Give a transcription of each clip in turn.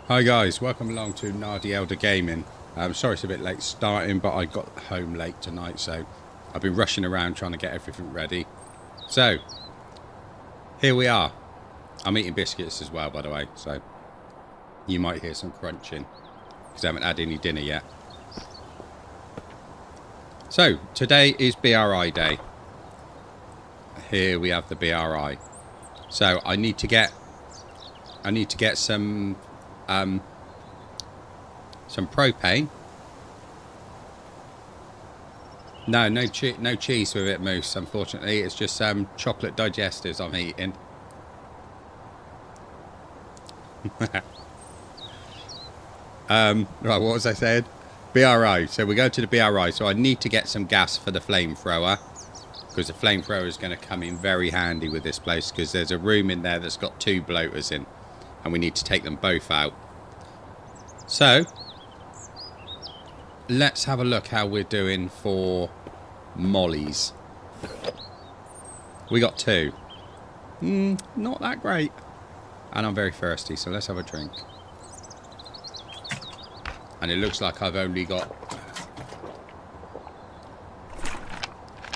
Hi guys, welcome along to Nardi Elder Gaming. Sorry it's a bit late starting, but I got home late tonight, so I've been rushing around trying to get everything ready. So, here we are. I'm eating biscuits as well, by the way, so you might hear some crunching, because I haven't had any dinner yet. So, today is BRI day. Here we have the BRI. So, I need to get some propane. No cheese with it, Moose. Unfortunately, it's just chocolate digestives I'm eating. Right, what was I saying? BRI. So we go to the BRI. So I need to get some gas for the flamethrower, because the flamethrower is going to come in very handy with this place, because there's a room in there that's got 2 bloaters in, and we need to take them both out. So let's have a look how we're doing for mollies. We got 2. Not that great. And I'm very thirsty, so let's have a drink. And it looks like I've only got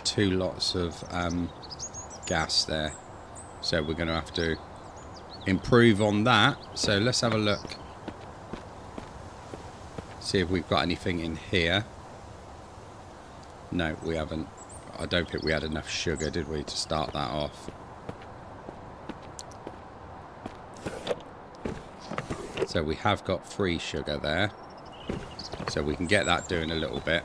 2 lots of gas there. So we're going to have to improve on that. So let's have a look. See if we've got anything in here. No, we haven't. I don't think we had enough sugar, did we, to start that off? So we have got free sugar there. So we can get that doing a little bit.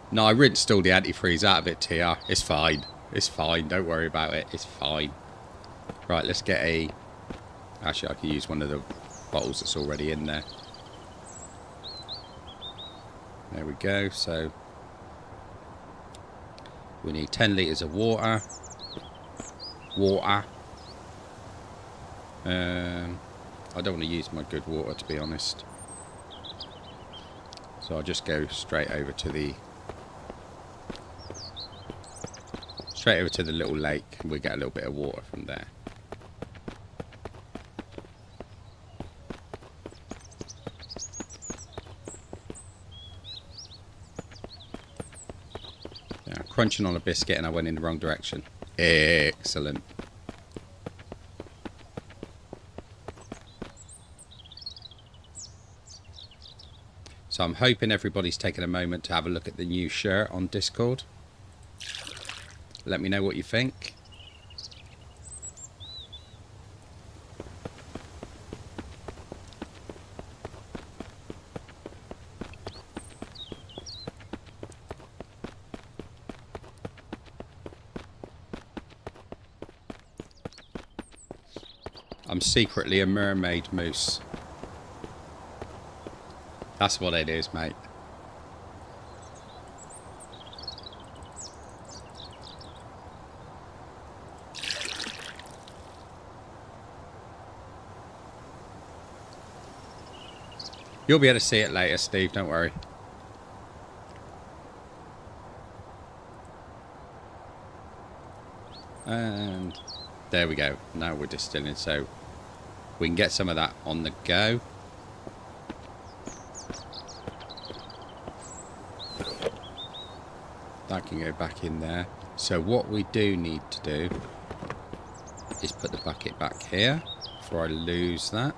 No, I rinsed all the antifreeze out of it, TR. It's fine. It's fine. Don't worry about it. It's fine. Right, let's get a... Actually, I can use one of the bottles that's already in there. There we go. So we need 10 litres of water. I don't want to use my good water, to be honest. So I'll just go straight over to the little lake, and we get a little bit of water from there. Yeah, crunching on a biscuit and I went in the wrong direction. Excellent. So I'm hoping everybody's taken a moment to have a look at the new shirt on Discord. Let me know what you think. I'm secretly a mermaid, Moose. That's what it is, mate. You'll be able to see it later, Steve, don't worry. And there we go. Now we're distilling, so we can get some of that on the go. That can go back in there. So what we do need to do is put the bucket back here before I lose that.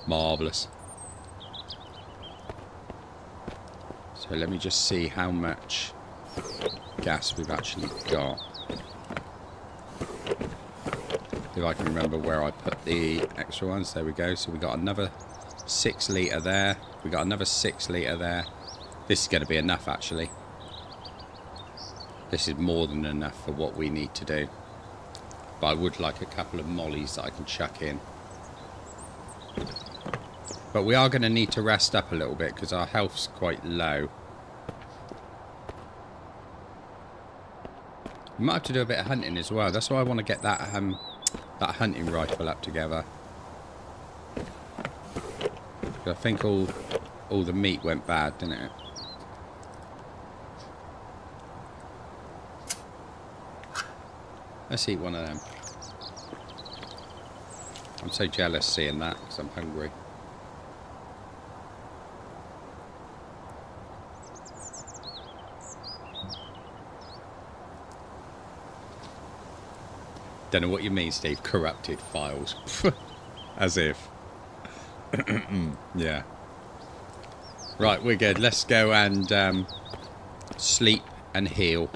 Marvellous. So let me just see how much gas we've actually got. If I can remember where I put the extra ones. There we go. So we got another 6 litre there. We got another 6 litre there. This is going to be enough, actually. This is more than enough for what we need to do. But I would like a couple of mollies that I can chuck in. But we are going to need to rest up a little bit because our health's quite low. We might have to do a bit of hunting as well. That's why I want to get that hunting rifle up together. I think all the meat went bad, didn't it? Let's eat one of them. I'm so jealous seeing that because I'm hungry. Don't know what you mean, Steve. Corrupted files. As if. Yeah. Right, we're good. Let's go and sleep and heal.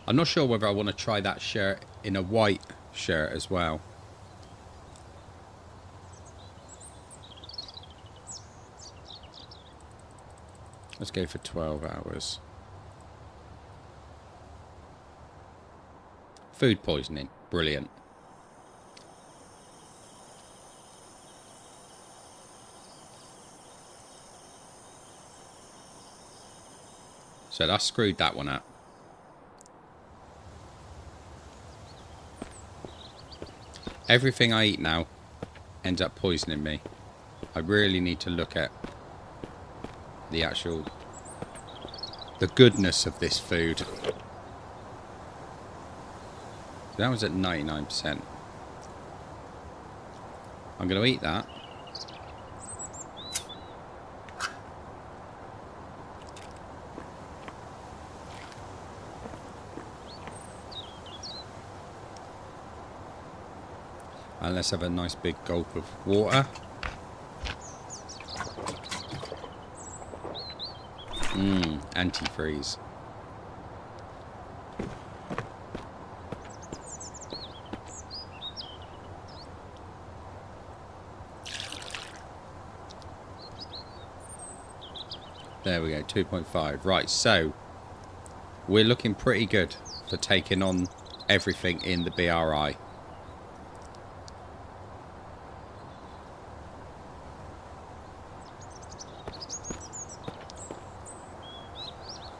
I'm not sure whether I want to try that shirt in a white shirt as well. Let's go for 12 hours. Food poisoning. Brilliant. So I screwed that one up. Everything I eat now ends up poisoning me. I really need to look at the goodness of this food. That was at 99%. I'm going to eat that. And let's have a nice big gulp of water. Antifreeze. There we go, 2.5. Right, so we're looking pretty good for taking on everything in the BRI.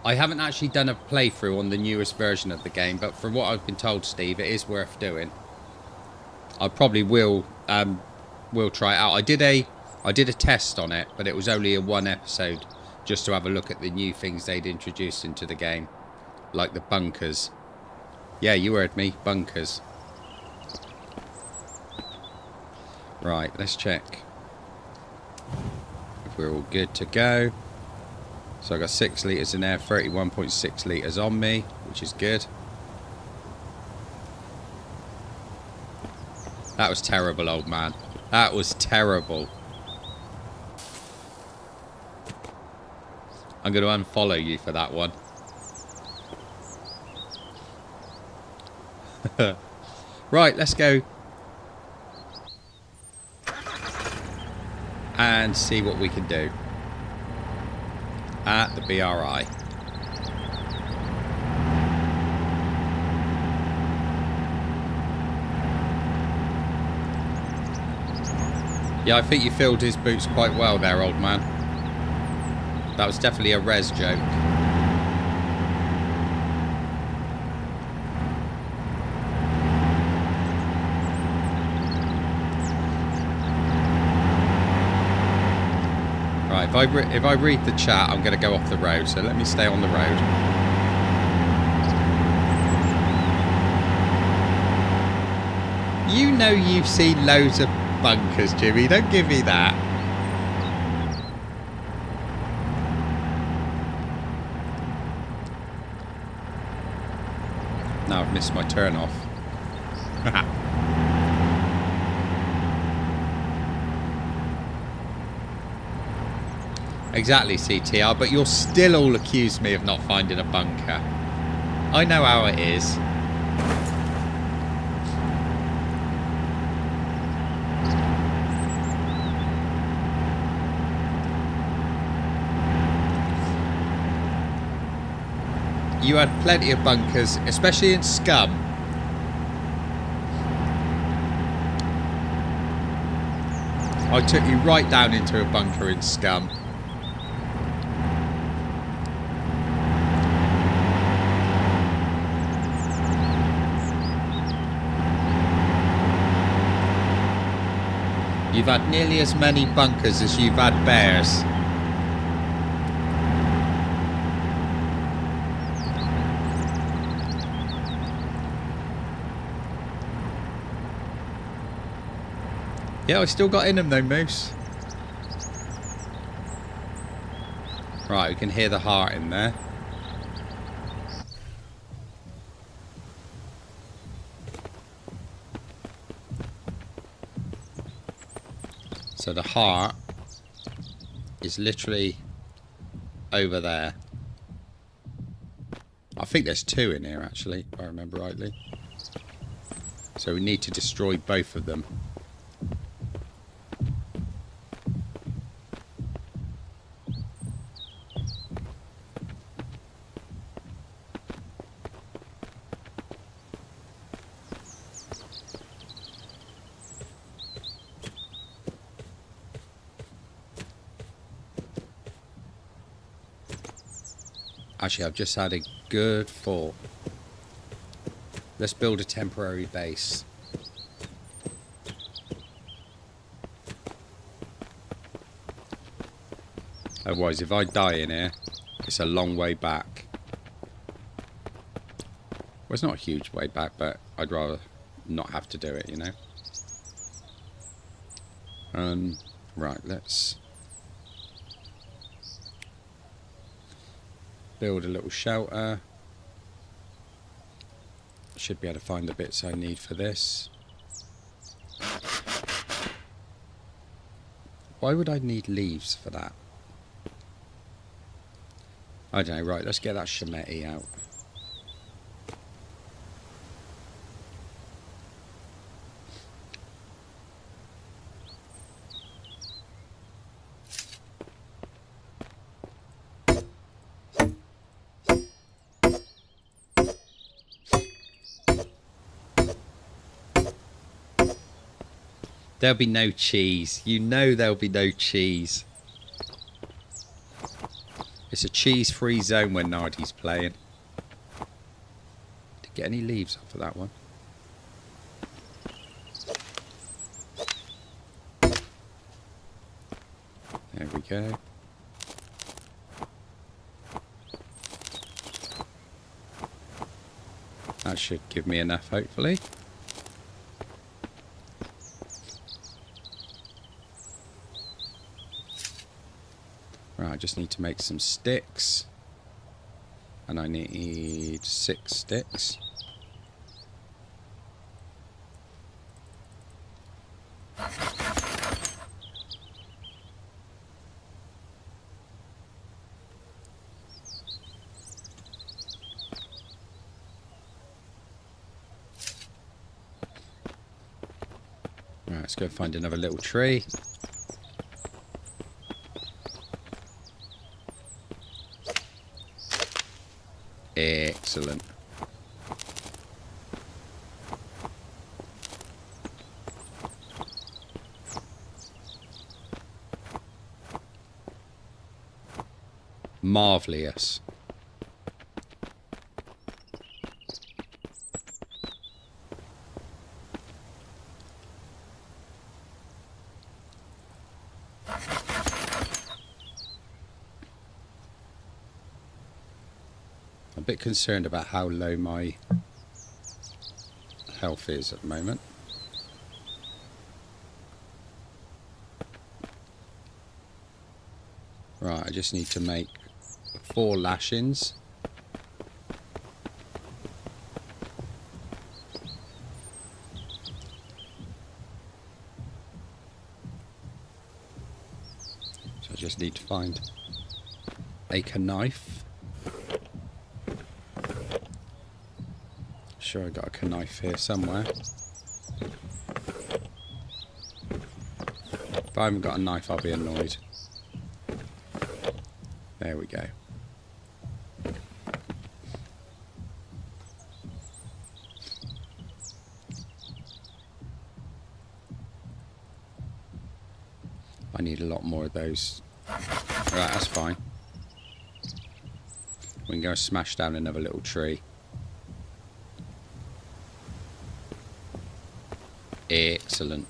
I haven't actually done a playthrough on the newest version of the game, but from what I've been told, Steve, it is worth doing. I probably will try it out. I did a test on it, but it was only a one episode, just to have a look at the new things they'd introduced into the game, like the bunkers. Yeah, you heard me, bunkers. Right, let's check if we're all good to go. So I got 6 litres in there, 31.6 litres on me, which is good. That was terrible, old man. That was terrible. I'm going to unfollow you for that one. Right, let's go and see what we can do at the BRI. Yeah, I think you filled his boots quite well there, old man. That was definitely a res joke. Right, if I read the chat, I'm going to go off the road, so let me stay on the road. You know you've seen loads of bunkers, Jimmy. Don't give me that. Now I've missed my turn off. Exactly, CTR, but you'll still all accuse me of not finding a bunker. I know how it is. You had plenty of bunkers, especially in Scum. I took you right down into a bunker in Scum. You've had nearly as many bunkers as you've had bears. Yeah, I still got in them though, Moose. Right, we can hear the heart in there. So the heart is literally over there. I think there's two in here actually, if I remember rightly. So we need to destroy both of them. Actually, I've just had a good thought. Let's build a temporary base. Otherwise, if I die in here, it's a long way back. Well, it's not a huge way back, but I'd rather not have to do it, you know? Right, let's build a little shelter. Should be able to find the bits I need for this. Why would I need leaves for that? I don't know. Right, let's get that Shemetti out. There'll be no cheese. You know there'll be no cheese. It's a cheese-free zone when Nardi's playing. Did get any leaves off of that one? There we go. That should give me enough, hopefully. I just need to make some sticks, and I need 6 sticks. Right, let's go find another little tree. Excellent. Marvellous. A bit concerned about how low my health is at the moment. Right, I just need to make 4 lashings. So I just need to find a knife. Sure, I got a knife here somewhere. If I haven't got a knife, I'll be annoyed. There we go. I need a lot more of those. Right, that's fine. We can go smash down another little tree. Excellent.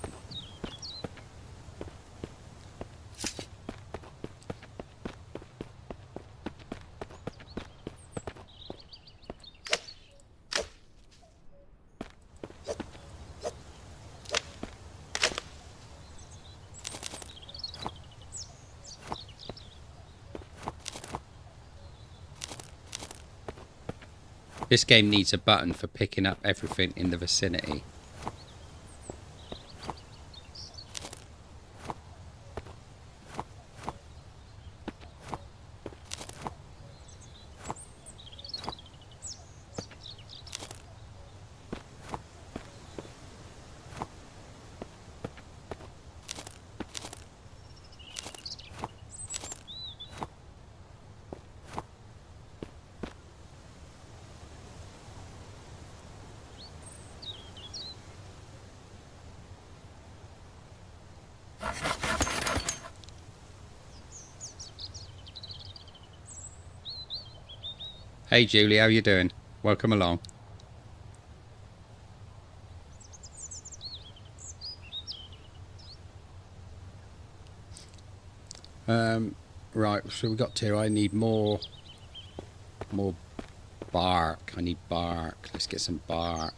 This game needs a button for picking up everything in the vicinity. Hey Julie, how you doing? Welcome along. Right, so we got to. I need more bark. I need bark. Let's get some bark.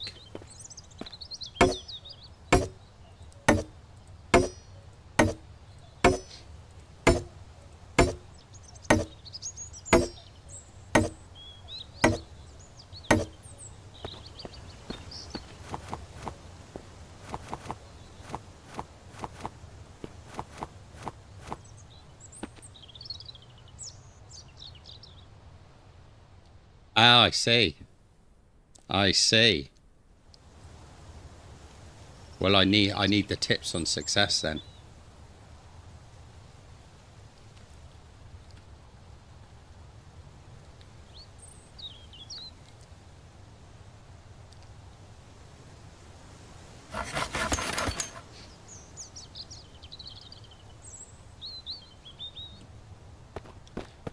Ah, I see. I see. Well, I need the tips on success then.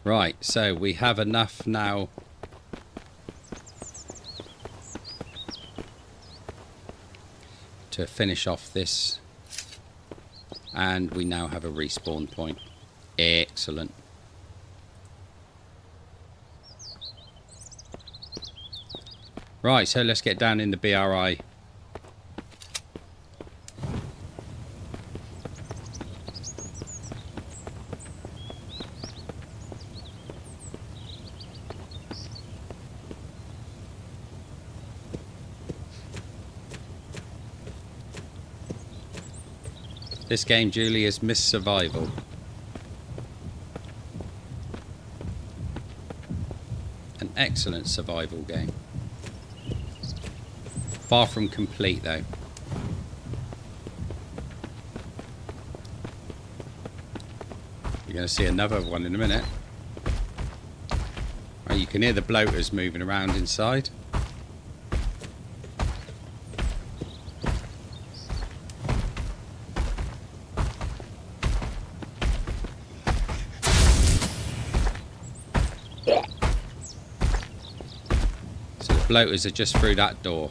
Right, so we have enough now to finish off this, and we now have a respawn point. Excellent. Right, so let's get down in the BRI. This game, Julie, is Miss Survival. An excellent survival game. Far from complete, though. You're going to see another one in a minute. Right, you can hear the bloaters moving around inside. Bloaters are just through that door.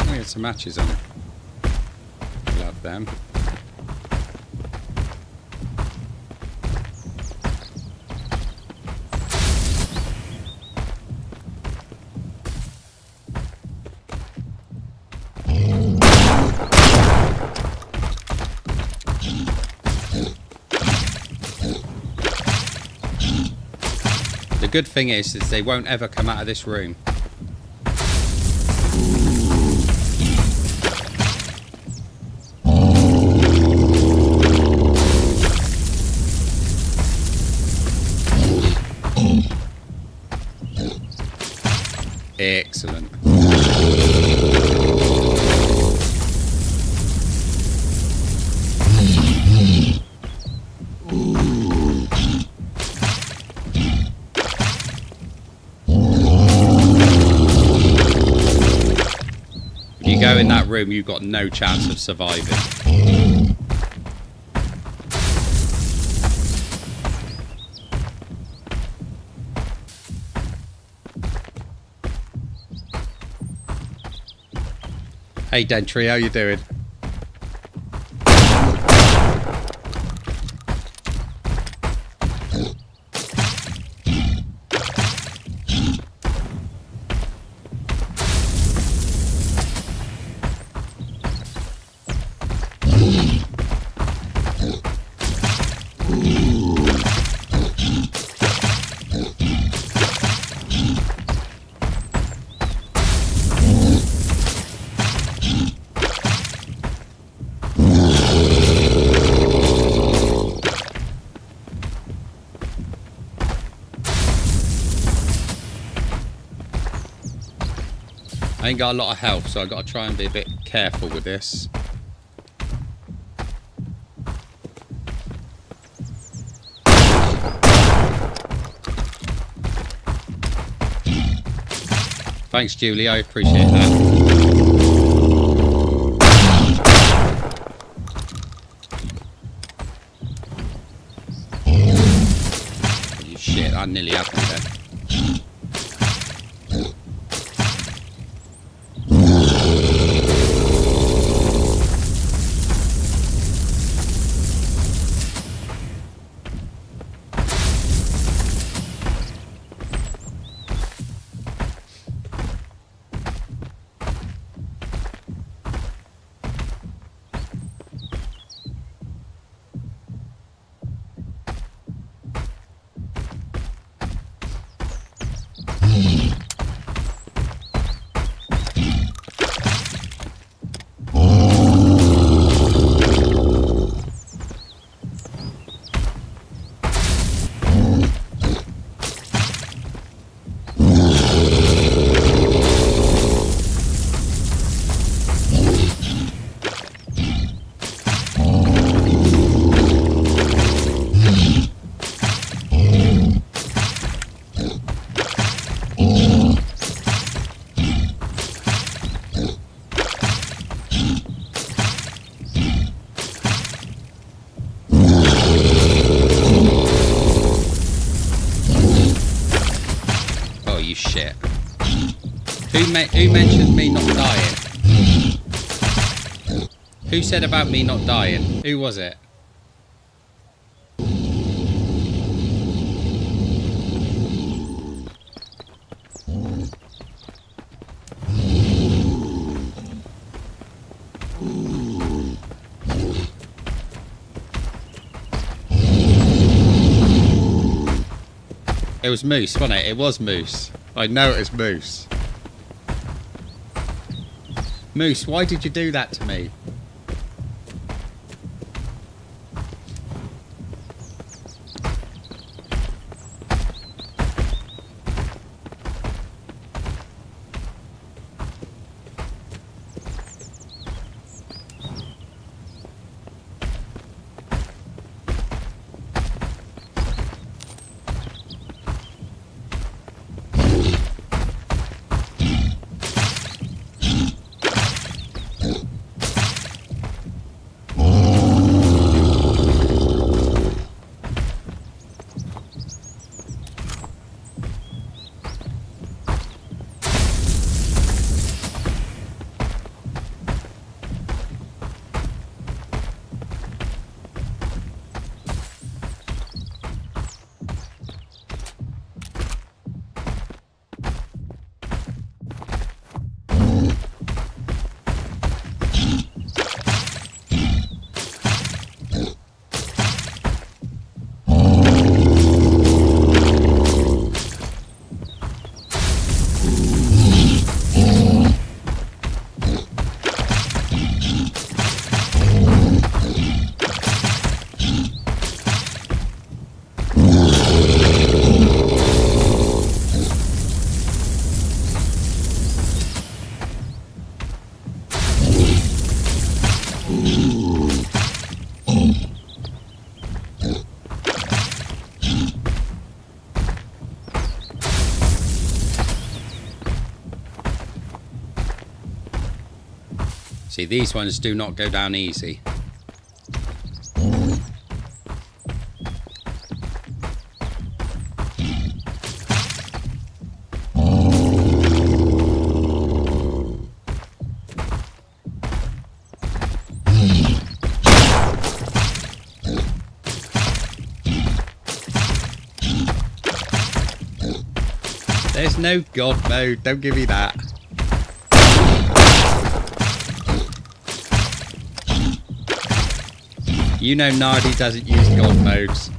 We had some matches on it. Love them. The good thing is they won't ever come out of this room. Excellent. If you go in that room, you've got no chance of surviving. Hey Dentry, how you doing? I ain't got a lot of health, so I've got to try and be a bit careful with this. Thanks, Julie. I appreciate that. You shit, I nearly had me then. Who mentioned me not dying? Who said about me not dying? Who was it? It was Moose, wasn't it? It was Moose. I know it was Moose. Moose, why did you do that to me? See, these ones do not go down easy. There's no God mode, don't give me that. You know Nardi doesn't use God modes.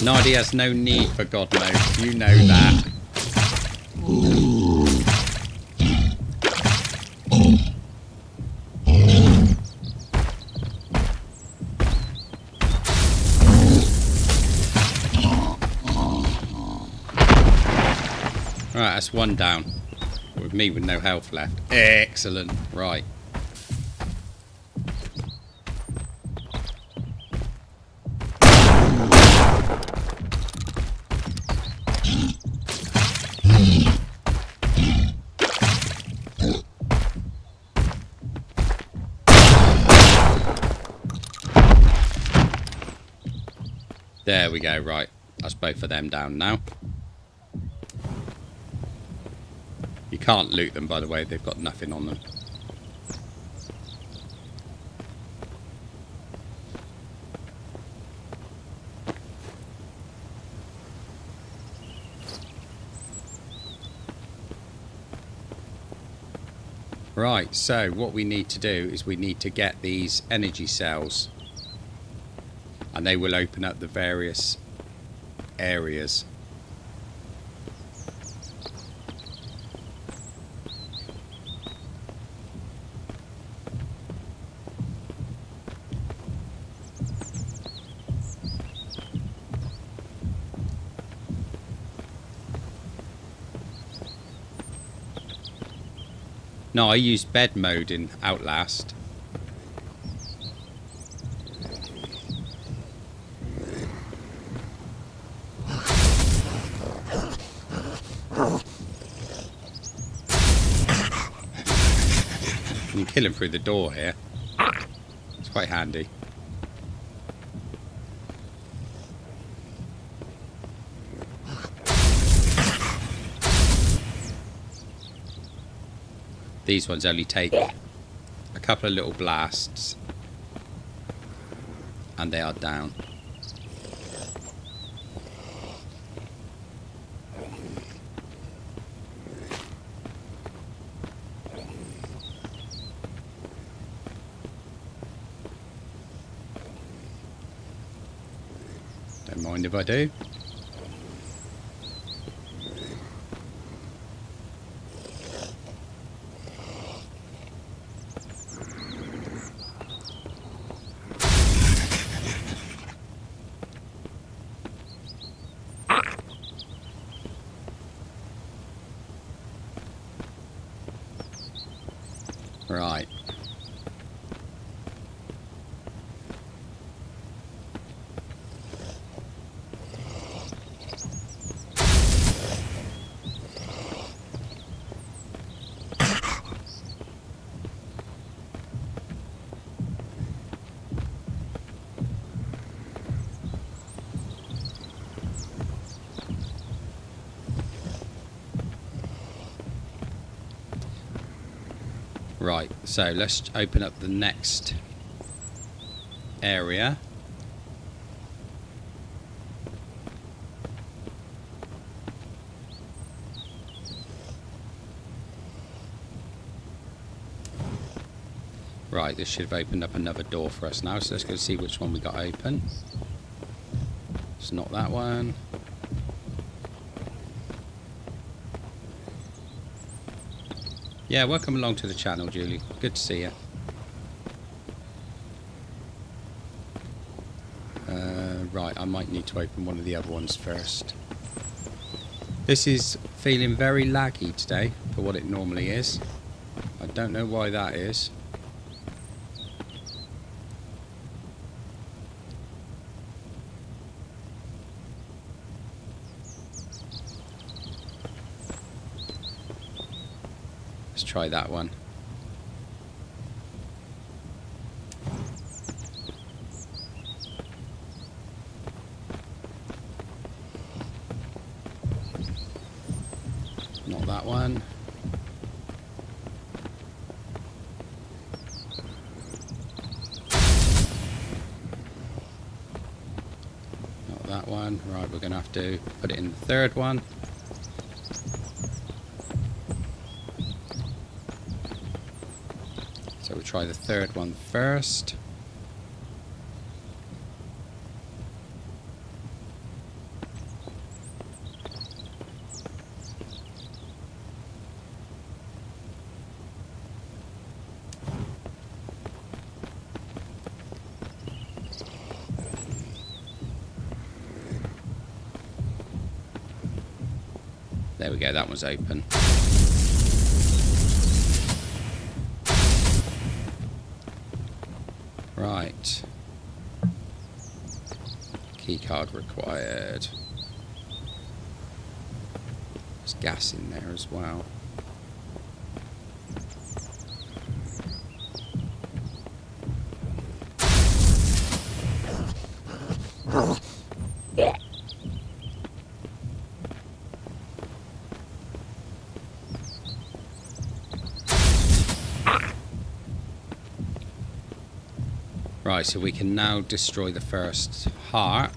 Nadia has no need for God mode. You know that. Right, that's one down. With me with no health left. Excellent. Right. There we go, right. That's both of them down now. You can't loot them, by the way. They've got nothing on them. Right, so what we need to do is we need to get these energy cells. And they will open up the various areas. No, I use bed mode in Outlast. You can kill him through the door here. It's quite handy. These ones only take a couple of little blasts and they are down. Don't mind if I do. Right. Right, so let's open up the next area. Right, this should have opened up another door for us now, so let's go see which one we got open. It's not that one. Yeah, welcome along to the channel, Julie. Good to see you. Right, I might need to open one of the other ones first. This is feeling very laggy today for what it normally is. I don't know why that is. Let's try that one. Not that one. Not that one. Right, we're going to have to put it in the third one. So we'll try the third one first. There we go, that one's open. Right. Key card required. There's gas in there as well. Right, so we can now destroy the first heart.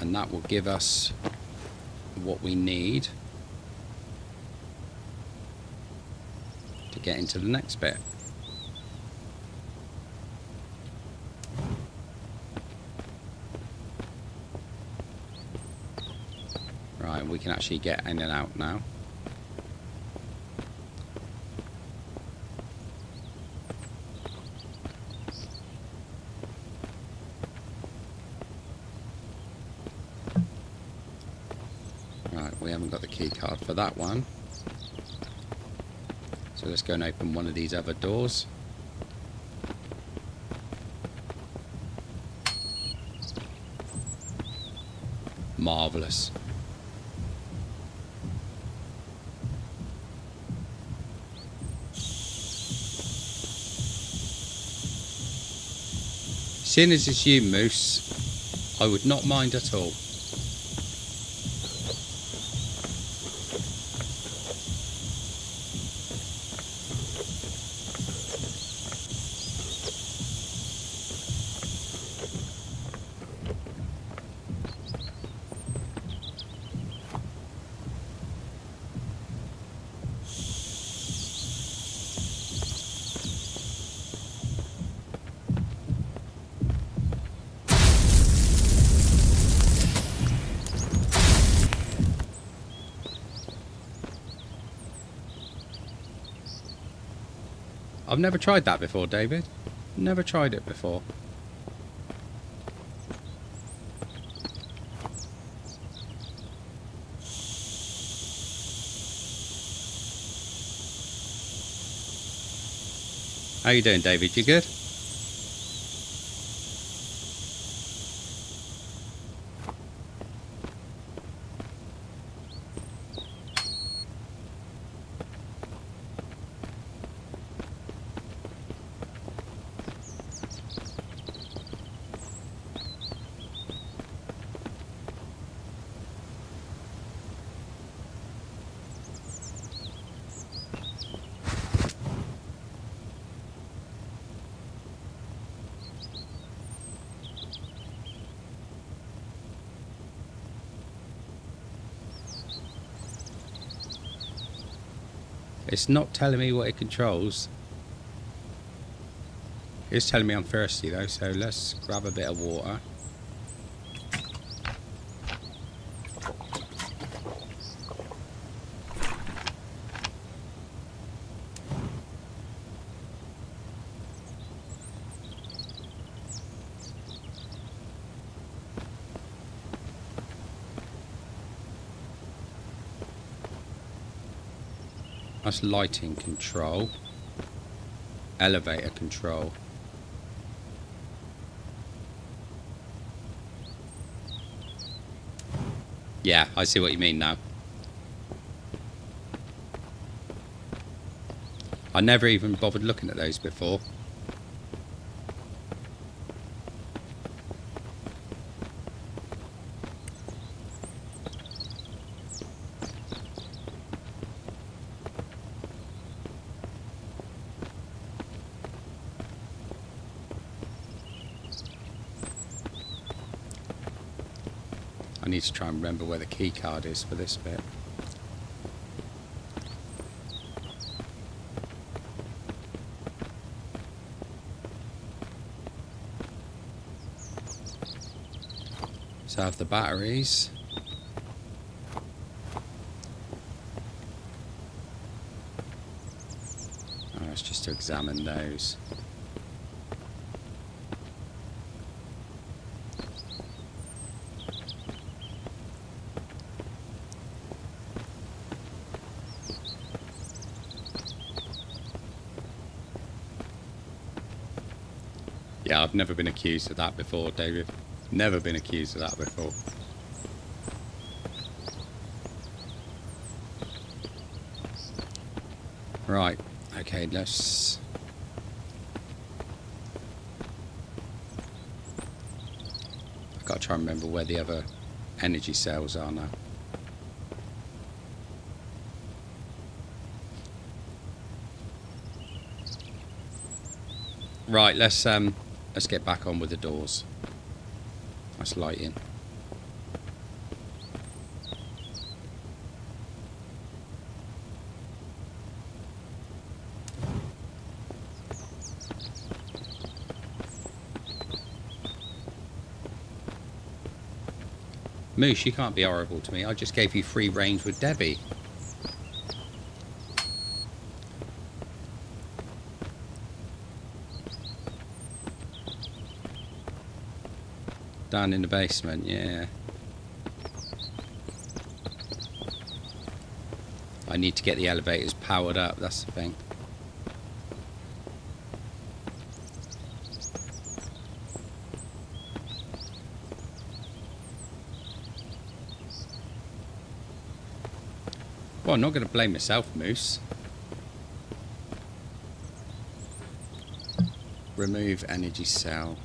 And that will give us what we need to get into the next bit. Right, we can actually get in and out now. Right, we haven't got the key card for that one. So let's go and open one of these other doors. Marvellous. Seeing as it's you, Moose, I would not mind at all. I've never tried that before, David. Never tried it before. How you doing, David? You good? It's not telling me what it controls. It's telling me I'm thirsty though, so let's grab a bit of water. That's lighting control. Elevator control. Yeah, I see what you mean now. I never even bothered looking at those before. I need to try and remember where the key card is for this bit. So I have the batteries. That's just to examine those. Yeah, I've never been accused of that before, David. Never been accused of that before. Right, okay, let's... I've got to try and remember where the other energy cells are now. Right, let's get back on with the doors. That's lighting. Moose, you can't be horrible to me. I just gave you free range with Debbie. Down in the basement, yeah. I need to get the elevators powered up, that's the thing. Well, I'm not going to blame myself, Moose. Remove energy cell.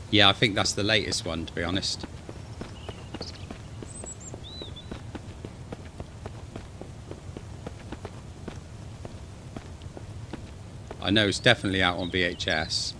Yeah, I think that's the latest one, to be honest. I know it's definitely out on VHS.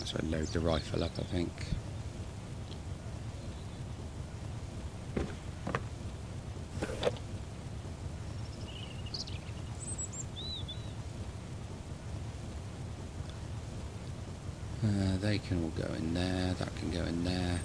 So I load the rifle up, I think. They can all go in there, that can go in there.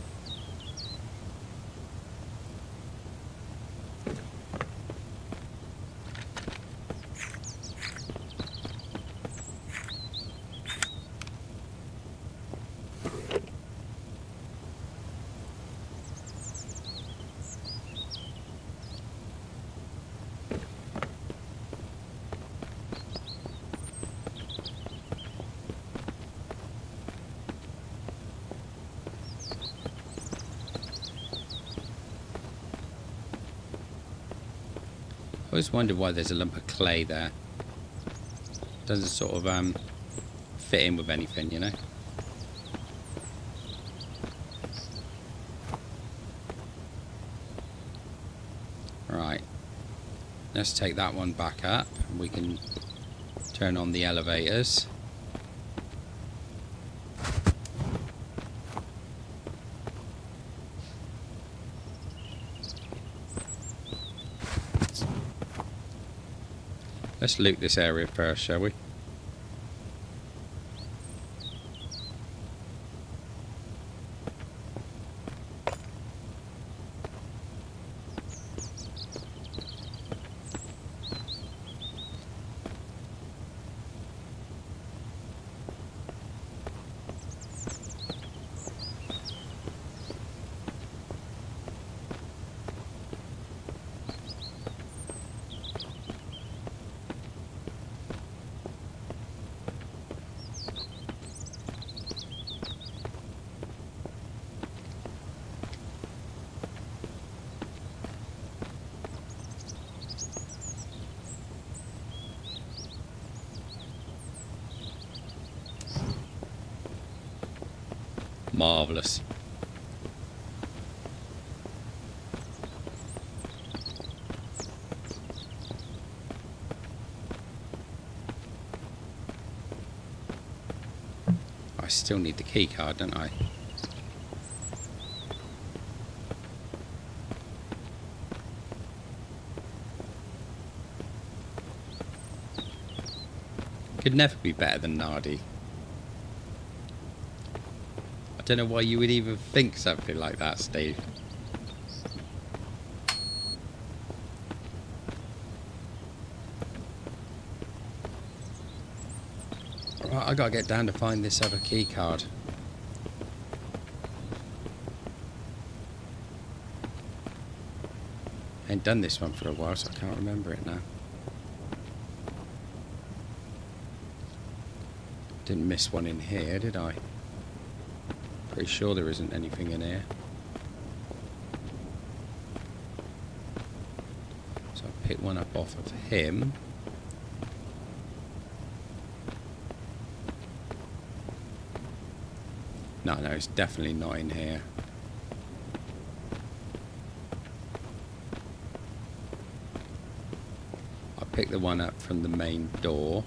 I always wondered why there's a lump of clay there. Doesn't sort of fit in with anything, you know. Right. Let's take that one back up and we can turn on the elevators. Let's loot this area first, shall we? Marvellous. I still need the key card, don't I? Could never be better than Nardi. I don't know why you would even think something like that, Steve. Right, I gotta get down to find this other key card. Ain't done this one for a while, so I can't remember it now. Didn't miss one in here, did I? Pretty sure there isn't anything in here. So I picked one up off of him. No, it's definitely not in here. I picked the one up from the main door.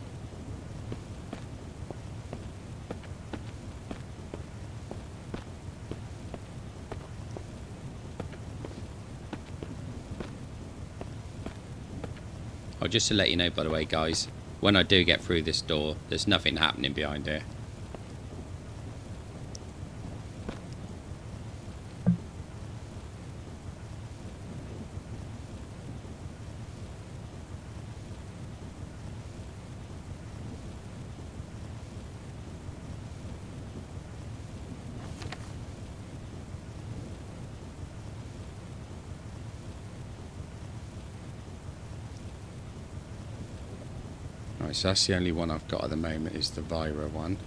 Oh, just to let you know, by the way, guys, when I do get through this door, there's nothing happening behind here. Right, so that's the only one I've got at the moment, is the Vira one.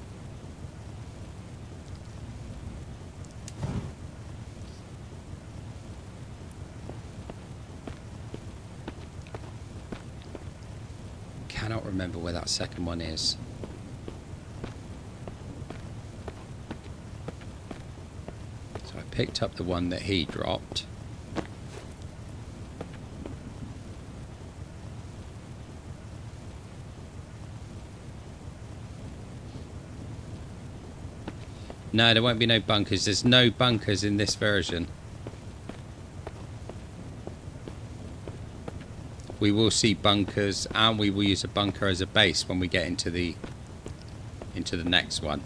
Cannot remember where that second one is. So I picked up the one that he dropped. No, there won't be no bunkers. There's no bunkers in this version. We will see bunkers, and we will use a bunker as a base when we get into the next one.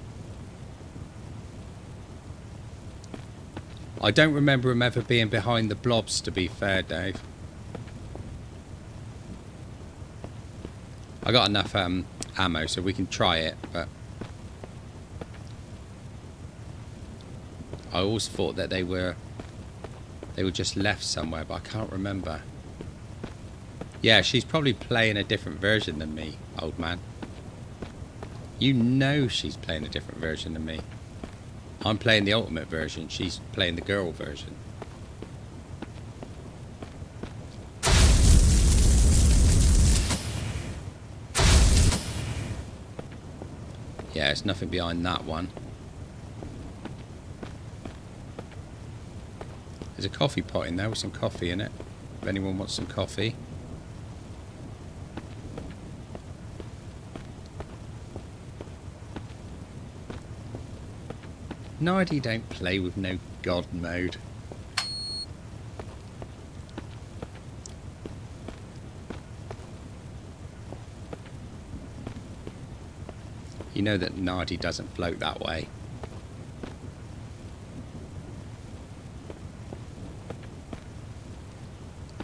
I don't remember him ever being behind the blobs, to be fair, Dave. I got enough ammo, so we can try it, but I always thought that they were just left somewhere, but I can't remember. Yeah, she's probably playing a different version than me, old man. You know she's playing a different version than me. I'm playing the ultimate version, she's playing the girl version. Yeah, there's nothing behind that one. There's a coffee pot in there with some coffee in it, if anyone wants some coffee. Nardi don't play with no god mode. You know that Nardi doesn't float that way.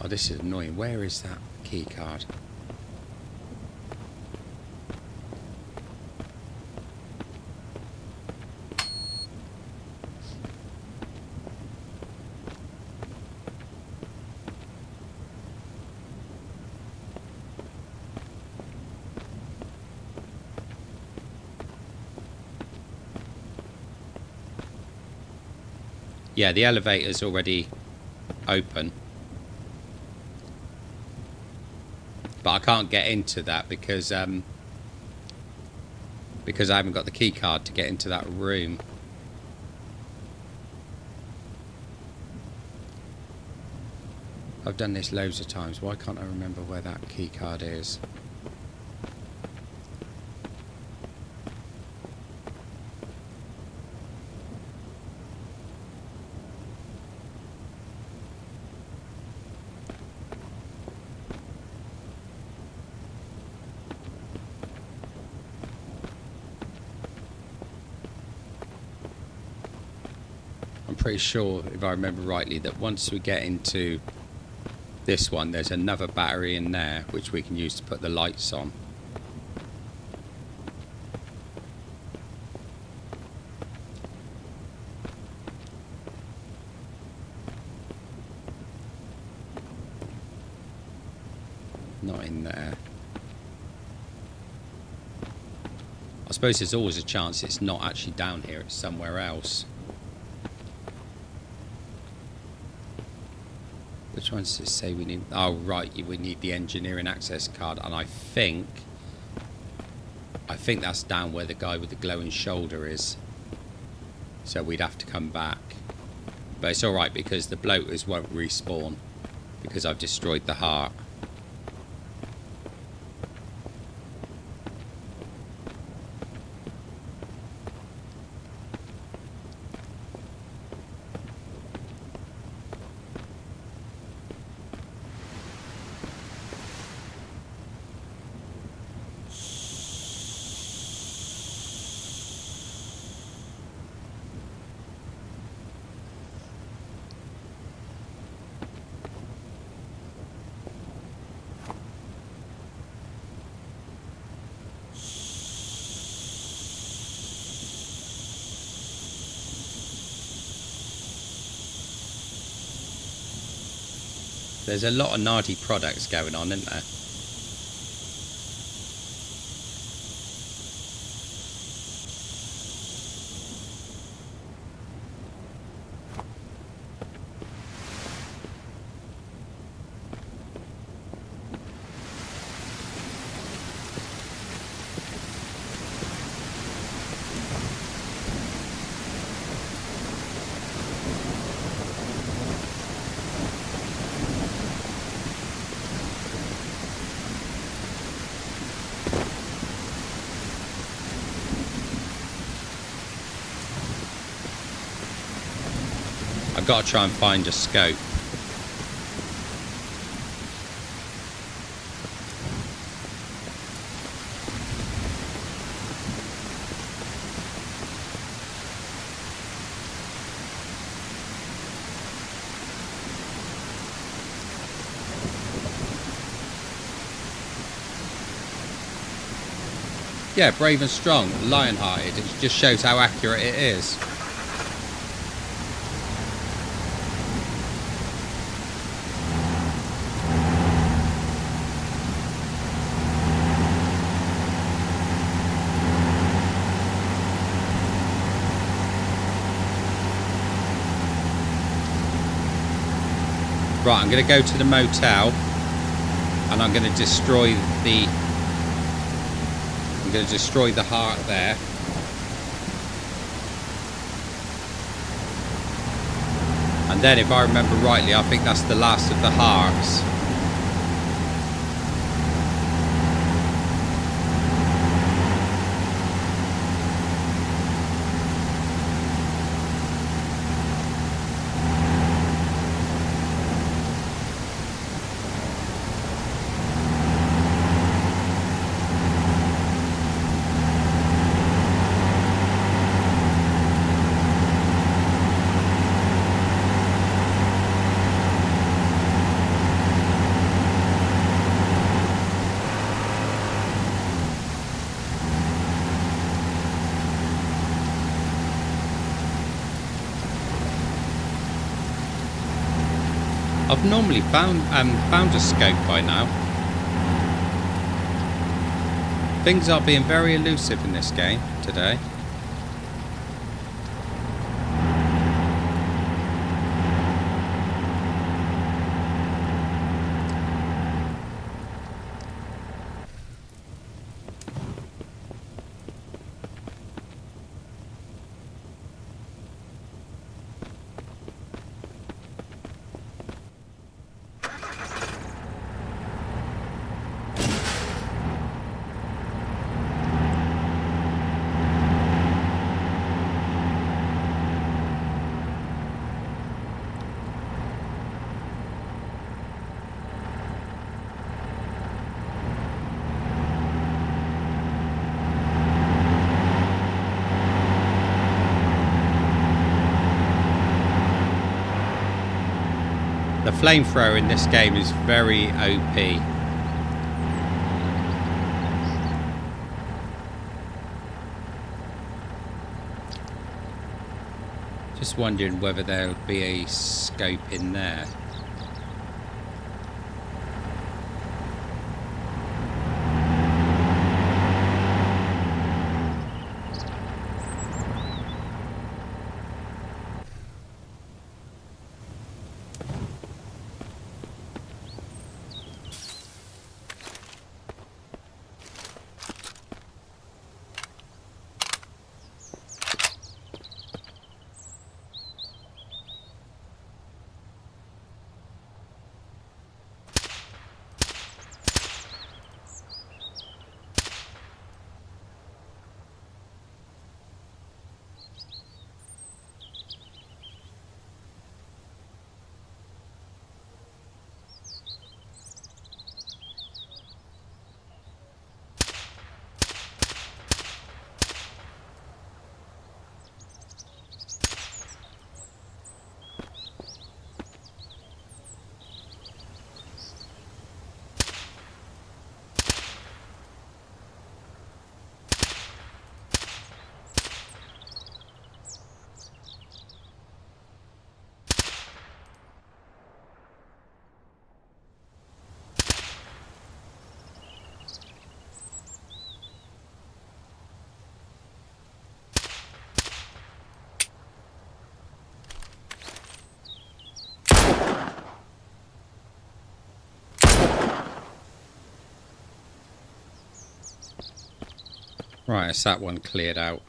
Oh, this is annoying. Where is that key card? Yeah, the elevator's already open. But I can't get into that because I haven't got the key card to get into that room. I've done this loads of times. Why can't I remember where that key card is? pretty sure, if I remember rightly, that once we get into this one, there's another battery in there which we can use to put the lights on. Not in there. I suppose there's always a chance it's not actually down here, it's somewhere else. Which one does it say we need? Oh, right, we need the engineering access card, and I think that's down where the guy with the glowing shoulder is. So we'd have to come back. But it's alright because the bloaters won't respawn because I've destroyed the heart. There's a lot of Nardi products going on, isn't there? I've got to try and find a scope. Yeah, brave and strong, lion-hearted. It just shows how accurate it is. Right, I'm going to go to the motel and I'm going to destroy the heart there. And then if I remember rightly, I think that's the last of the hearts. I've normally found a scope by now. Things are being very elusive in this game today. The flamethrower in this game is very OP. Just wondering whether there'll be a scope in there. Right, it's that one cleared out.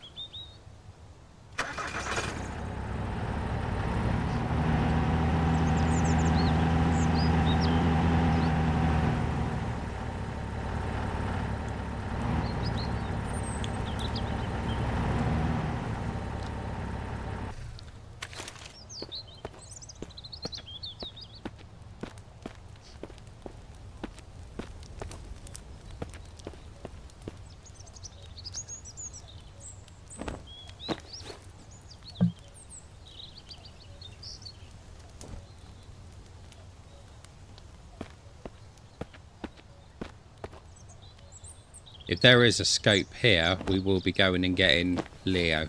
If there is a scope here, we will be going and getting Leo.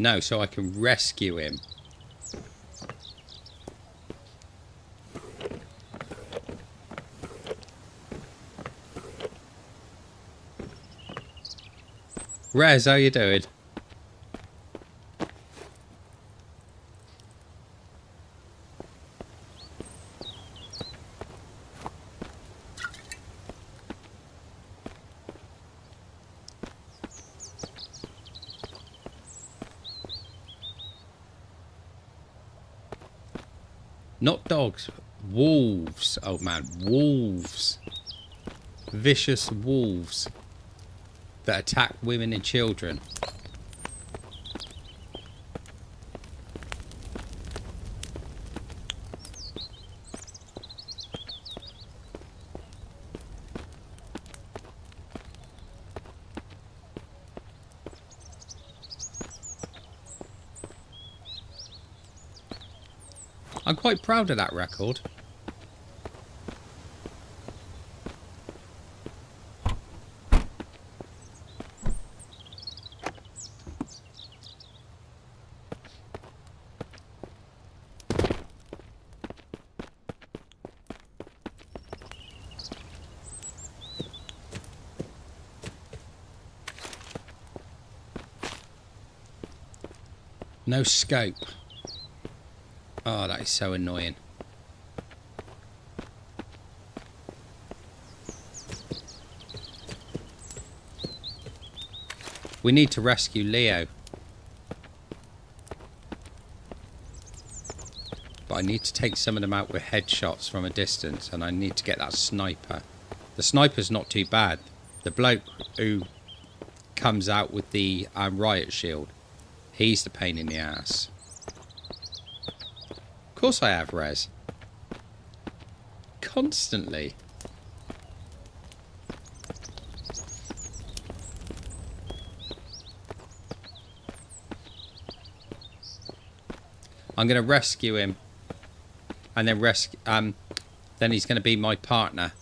No, so I can rescue him. Rez, how you doing? Not dogs, wolves. Oh man, wolves. Vicious wolves that attack women and children. I'm quite proud of that record. No scope. Oh, that is so annoying. We need to rescue Leo. But I need to take some of them out with headshots from a distance, and I need to get that sniper. The sniper's not too bad. The bloke who comes out with the riot shield, he's the pain in the ass. Of course I have res. Constantly. I'm going to rescue him, and then then he's going to be my partner.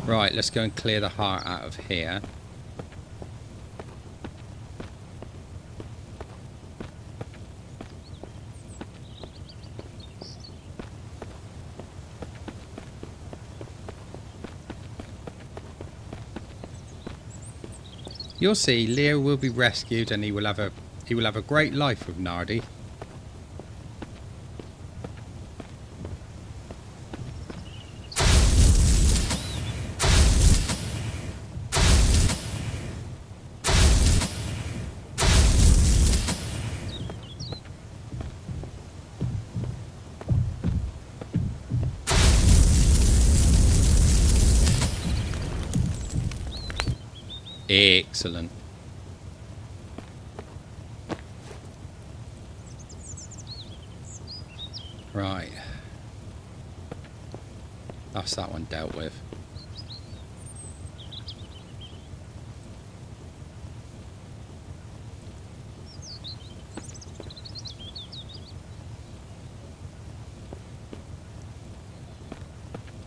Right, let's go and clear the heart out of here. You'll see, Leo will be rescued, and he will have a great life with Nardi. Excellent. Right. That's that one dealt with.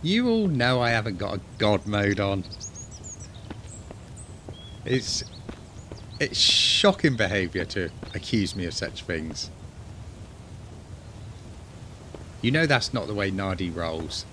You all know I haven't got a God mode on. It's shocking behaviour to accuse me of such things. You know that's not the way Nardi rolls.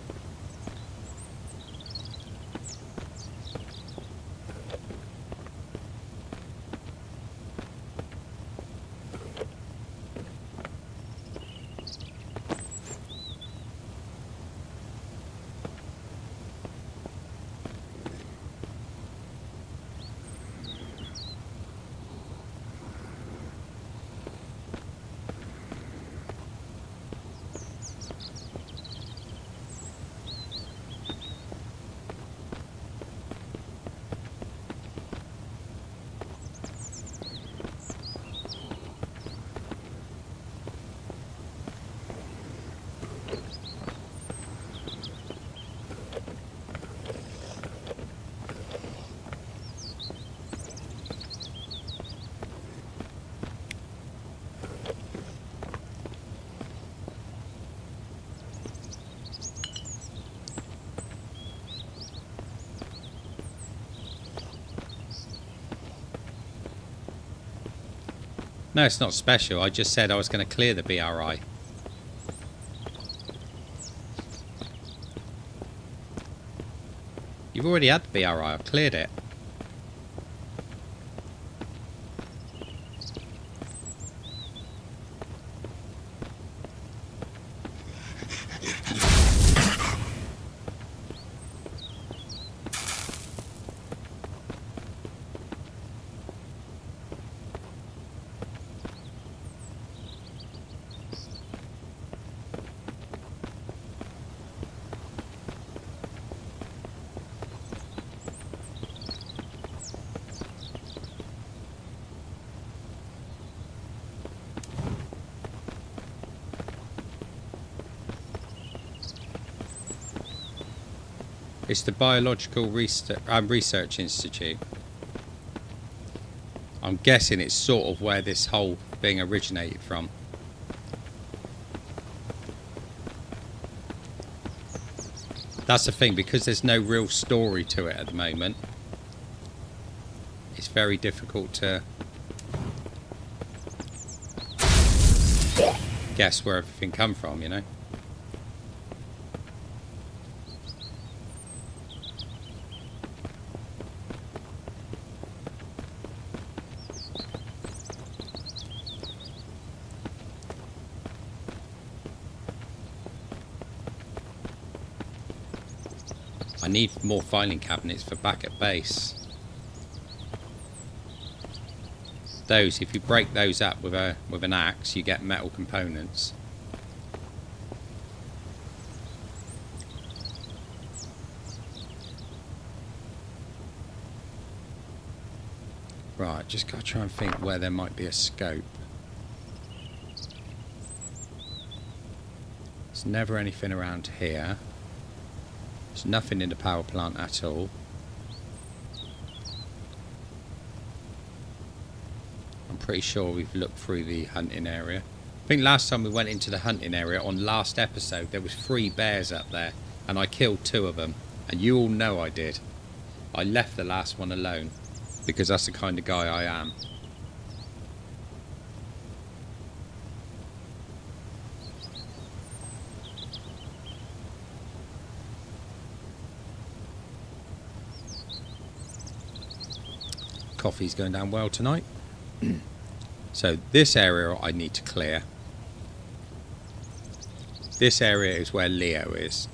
No, it's not special. I just said I was going to clear the BRI. You've already had the BRI. I've cleared it. It's the Biological Research Institute. I'm guessing it's sort of where this whole thing originated from. That's the thing, because there's no real story to it at the moment. It's very difficult to guess where everything come from, you know? I need more filing cabinets for back at base. Those, if you break those up with an axe, you get metal components. Right, just gotta try and think where there might be a scope. There's never anything around here. There's nothing in the power plant at all. I'm pretty sure we've looked through the hunting area. I think last time we went into the hunting area on last episode, there was 3 bears up there, and I killed 2 of them. And you all know I did. I left the last one alone, because that's the kind of guy I am. Coffee's going down well tonight. So this area I need to clear. This area is where Leo is.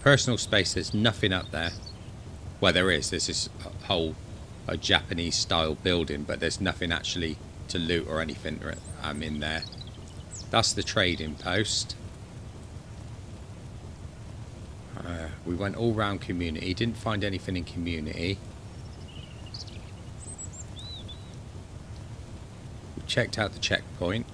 Personal space, there's nothing up there. Well, there is. There's this whole Japanese style building, but there's nothing actually to loot or anything in there. That's the trading post. We went all round community, didn't find anything in community. We checked out the checkpoint.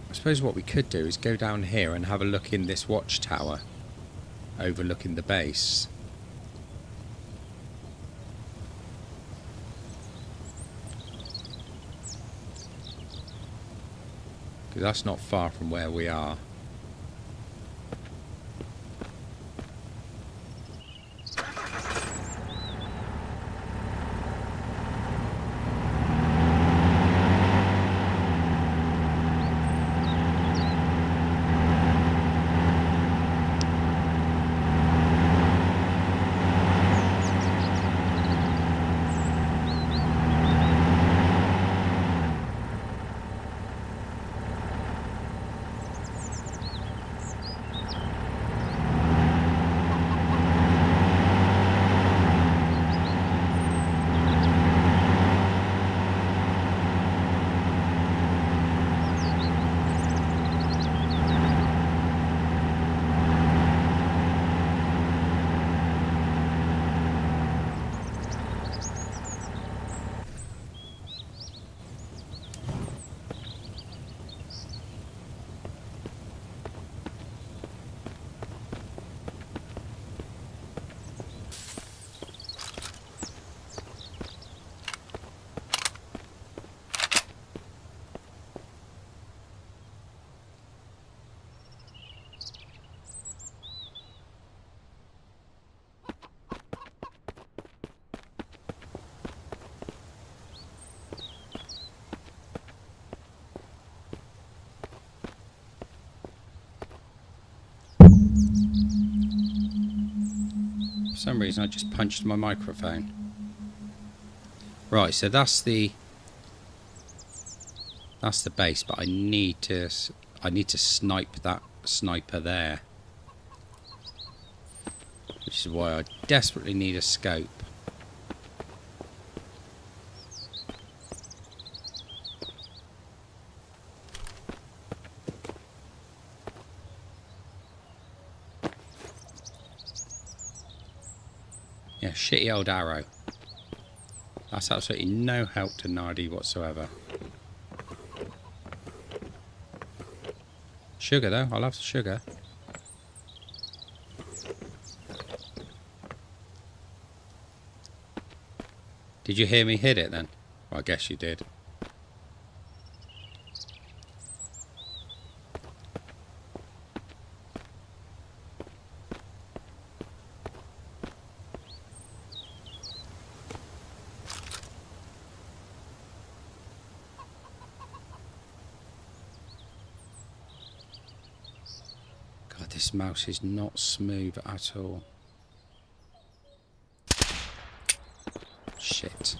I suppose what we could do is go down here and have a look in this watchtower overlooking the base. Because that's not far from where we are. For some reason I just punched my microphone. Right, so that's the base, but I need to snipe that sniper there, which is why I desperately need a scope. Yeah, shitty old arrow. That's absolutely no help to Nardi whatsoever. Sugar though, I'll have the sugar. Did you hear me hit it then? Well, I guess you did. This mouse is not smooth at all. Shit.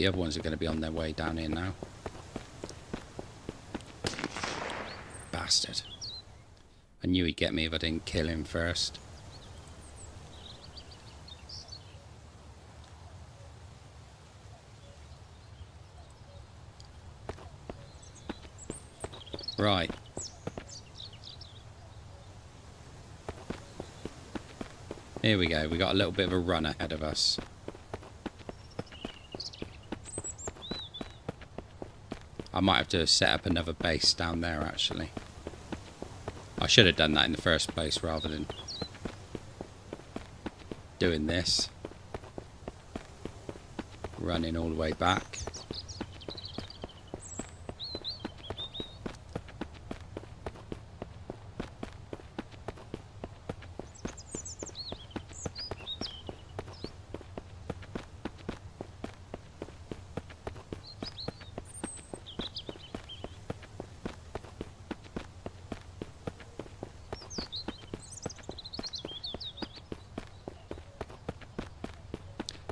the other ones are going to be on their way down here now. Bastard. I knew he'd get me if I didn't kill him first. Right. Here we go. We got a little bit of a run ahead of us. I might have to set up another base down there, actually. I should have done that in the first place rather than doing this. Running all the way back.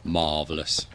Marvellous.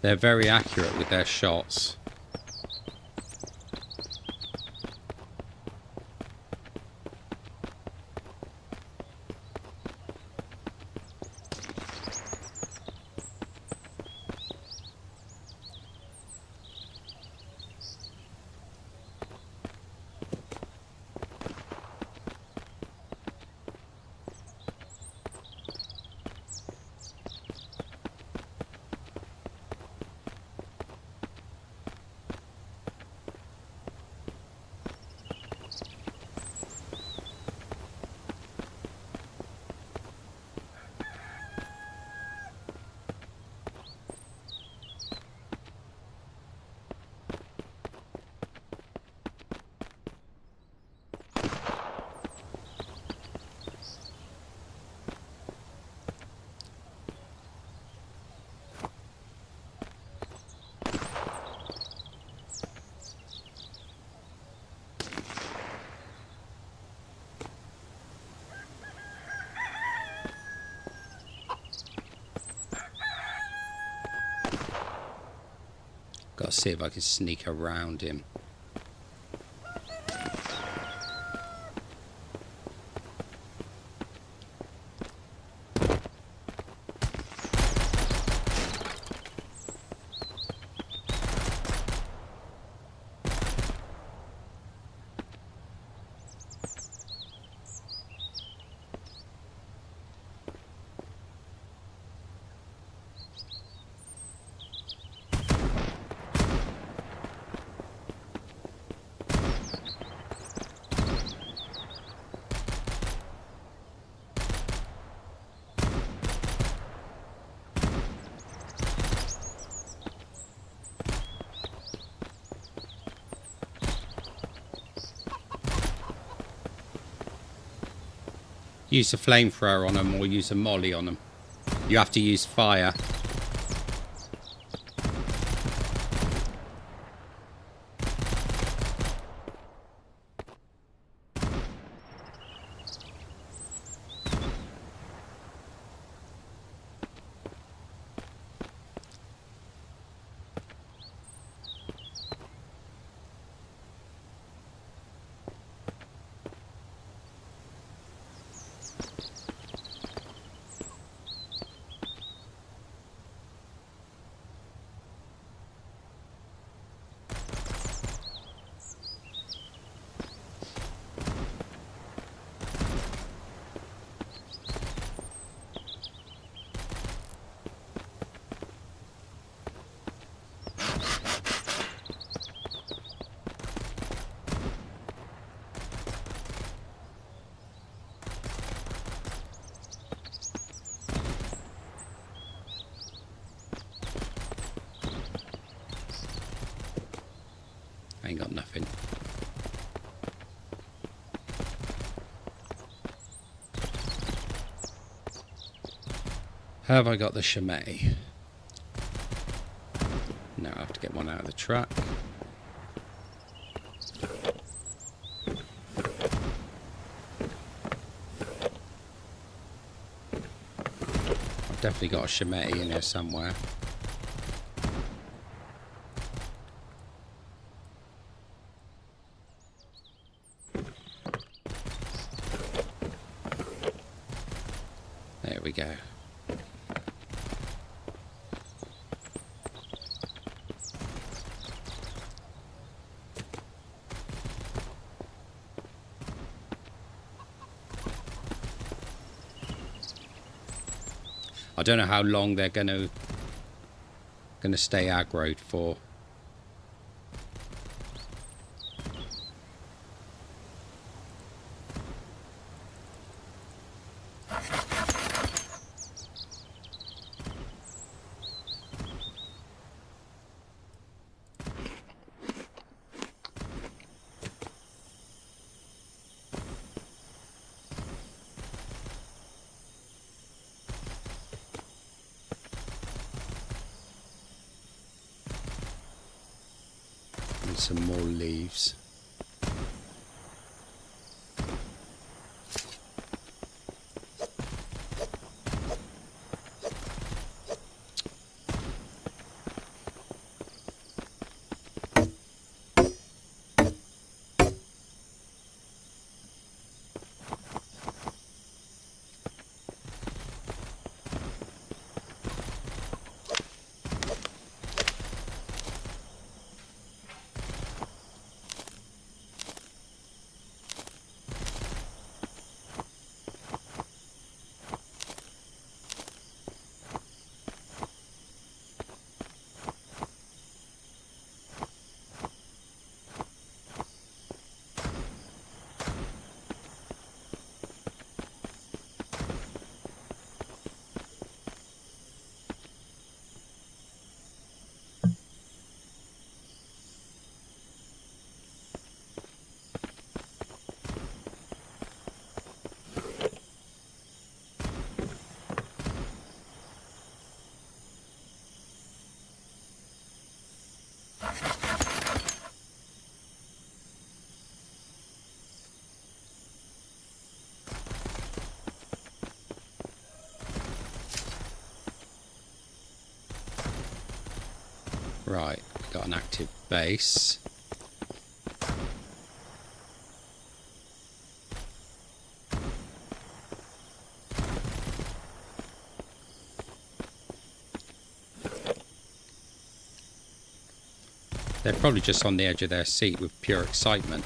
They're very accurate with their shots. Gotta see if I can sneak around him. Use a flamethrower on them or use a molly on them. You have to use fire. I ain't got nothing. Have I got the Shimei? No, I have to get one out of the truck. I've definitely got a Shimei in here somewhere. There we go. I don't know how long they're gonna stay aggroed for. And some more leaves. Right, got an active base. They're probably just on the edge of their seat with pure excitement.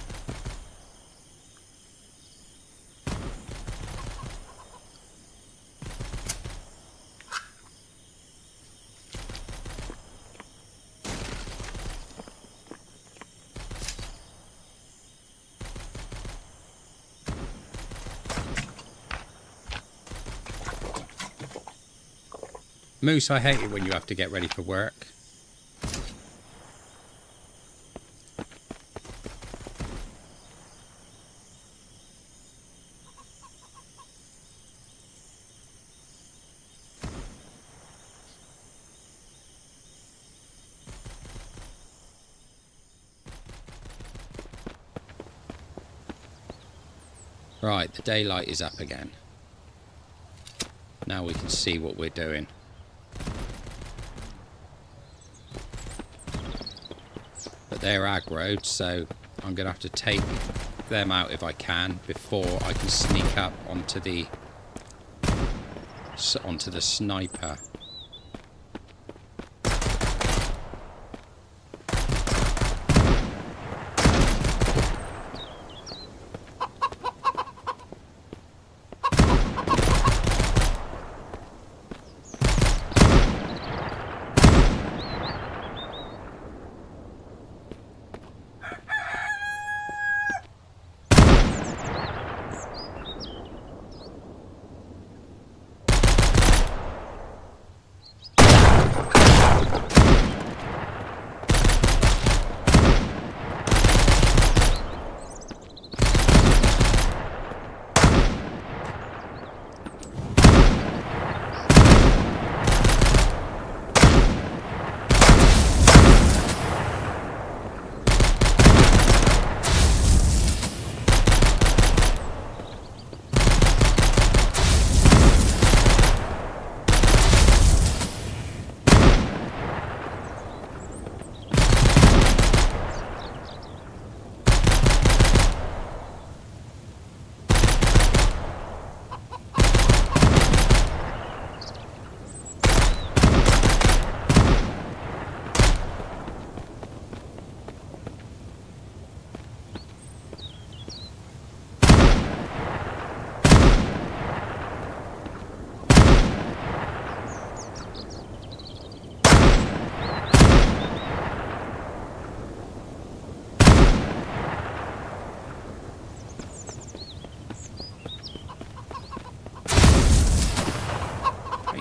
Moose, I hate it when you have to get ready for work. Right, the daylight is up again. Now we can see what we're doing. But they're aggroed, so I'm going to have to take them out if I can before I can sneak up onto the sniper.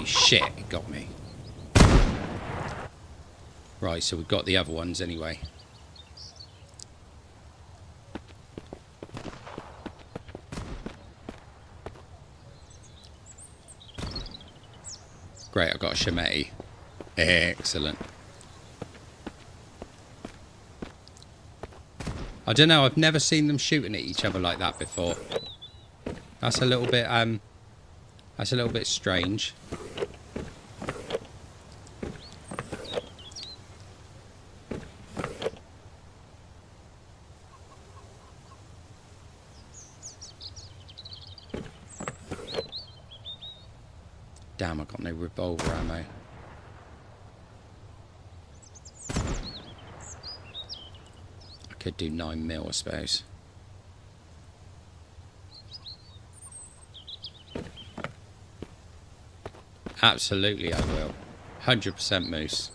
shit, it got me. Right, so we've got the other ones anyway. Great, I've got a Shemeti. Excellent. I don't know, I've never seen them shooting at each other like that before. That's a little bit strange. Damn, I got no revolver ammo. I could do 9mm, I suppose. Absolutely, I will. 100% moose.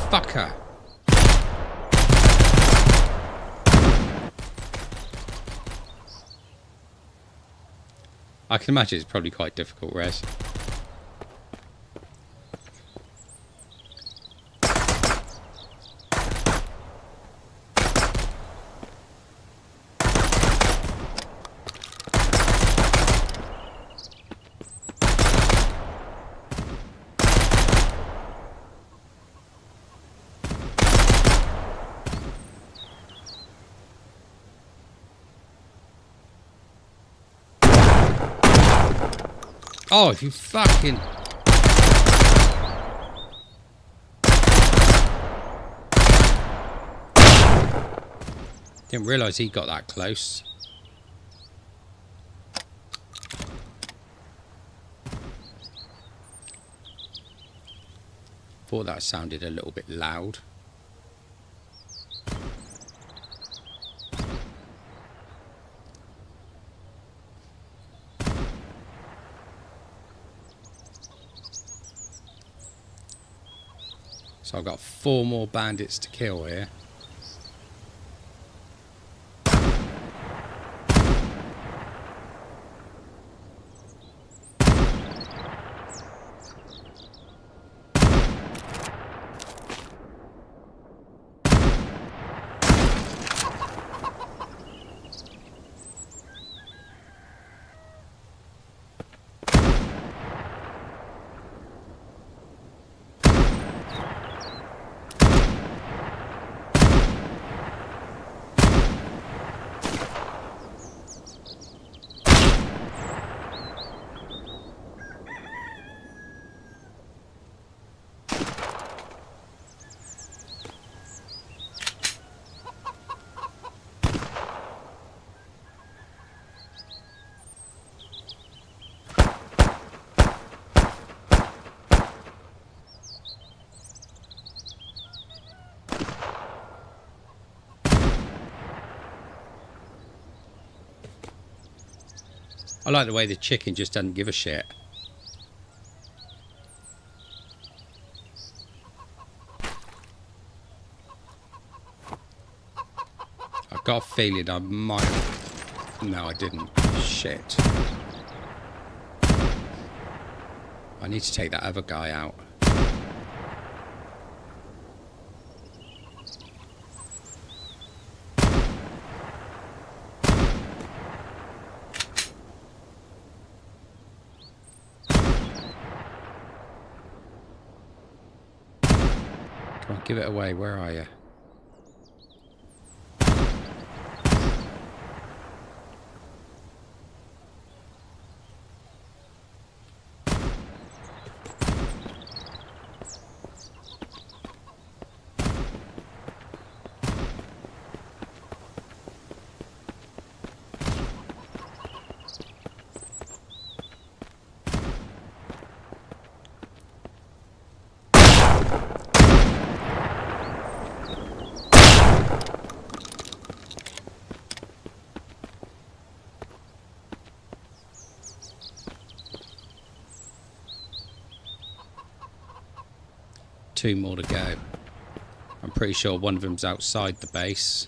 Fucker. I can imagine it's probably quite difficult, Rez. Oh, you fucking... Didn't realise he got that close. Thought that sounded a little bit loud. So I've got 4 more bandits to kill here. I like the way the chicken just doesn't give a shit. I've got a feeling I might... No, I didn't. Shit. I need to take that other guy out. Give it away. Where are you? Two more to go. I'm pretty sure one of them's outside the base.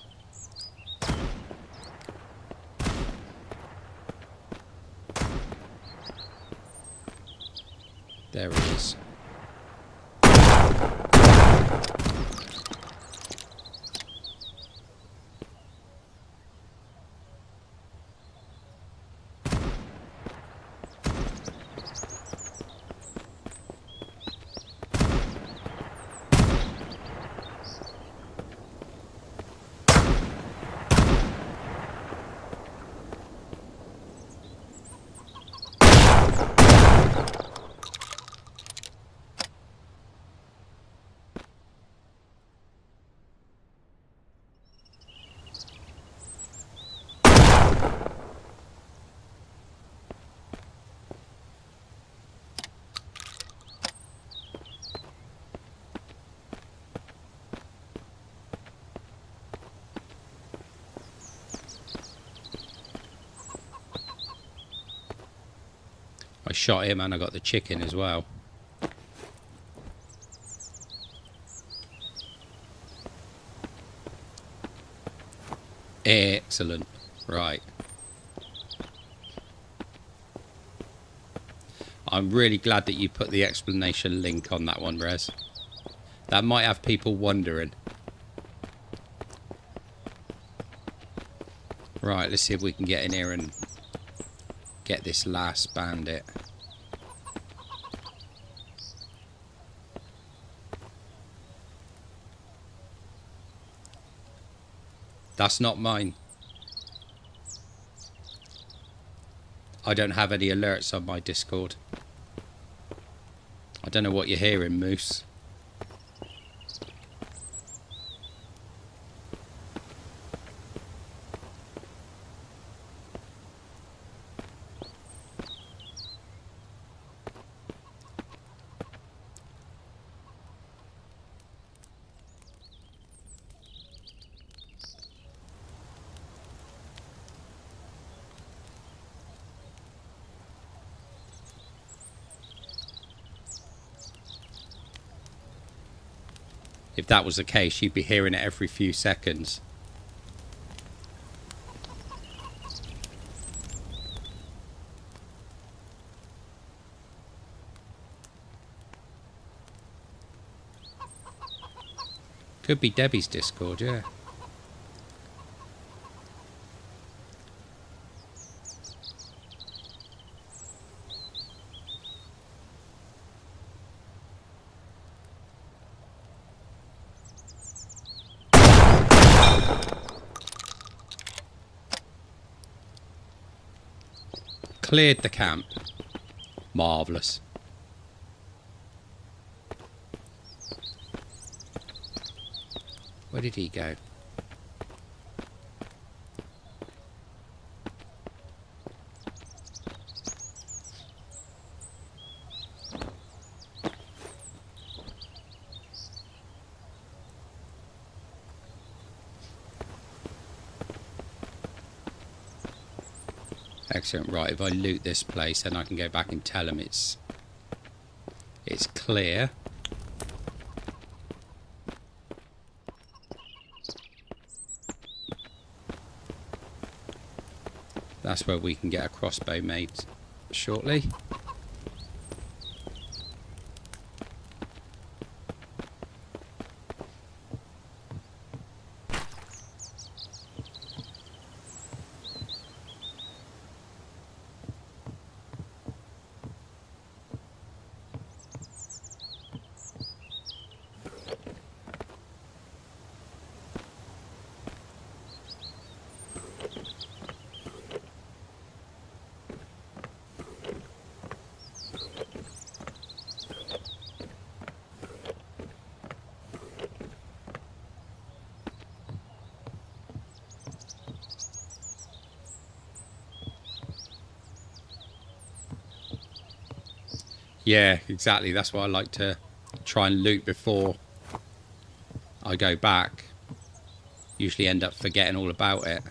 There he is. I shot him and I got the chicken as well. Excellent. Right. I'm really glad that you put the explanation link on that one, Rez. That might have people wondering. Right, let's see if we can get in here and get this last bandit. That's not mine. I don't have any alerts on my Discord. I don't know what you're hearing, Moose. If that was the case, you'd be hearing it every few seconds. Could be Debbie's Discord, yeah. Cleared the camp. Marvellous. Where did he go? Excellent. Right, if I loot this place, then I can go back and tell them it's clear. That's where we can get a crossbow made shortly. Yeah, exactly. That's why I like to try and loot before I go back. Usually end up forgetting all about it.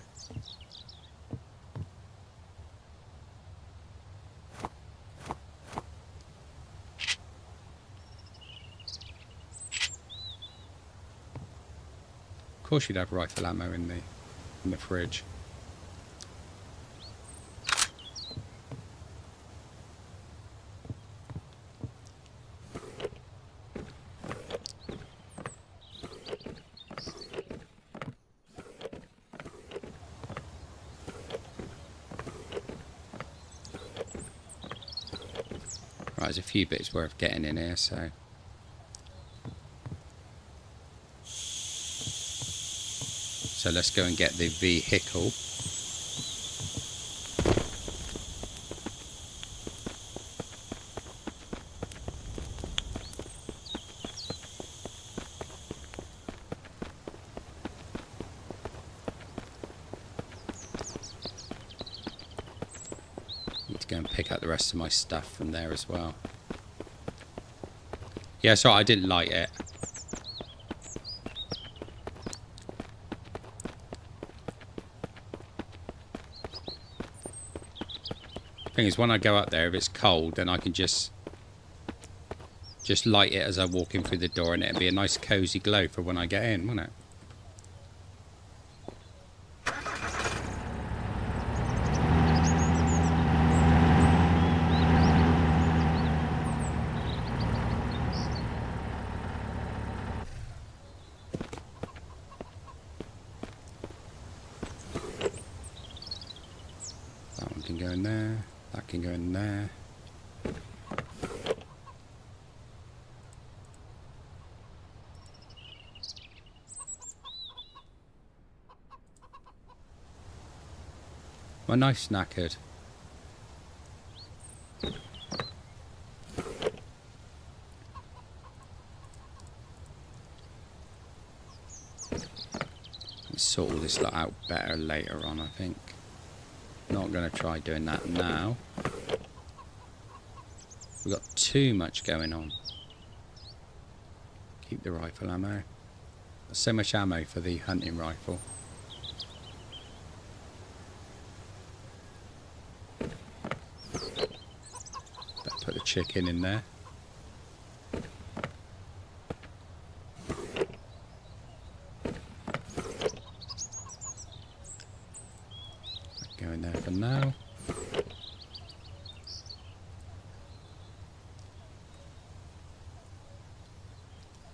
Of course you'd have rifle ammo in the fridge. Right, there's a few bits worth getting in here, so... So let's go and get the vehicle. Need to go and pick up the rest of my stuff from there as well. Yeah, sorry, I didn't light it. Thing is, when I go up there, if it's cold, then I can just light it as I walk in through the door, and it'll be a nice cozy glow for when I get in, won't it? That one can go in there. That can go in there. My knife's knackered. Let's sort all this lot out better later on, I think. Not going to try doing that now. We've got too much going on. Keep the rifle ammo. There's so much ammo for the hunting rifle. Better put the chicken in there. Go in there for now.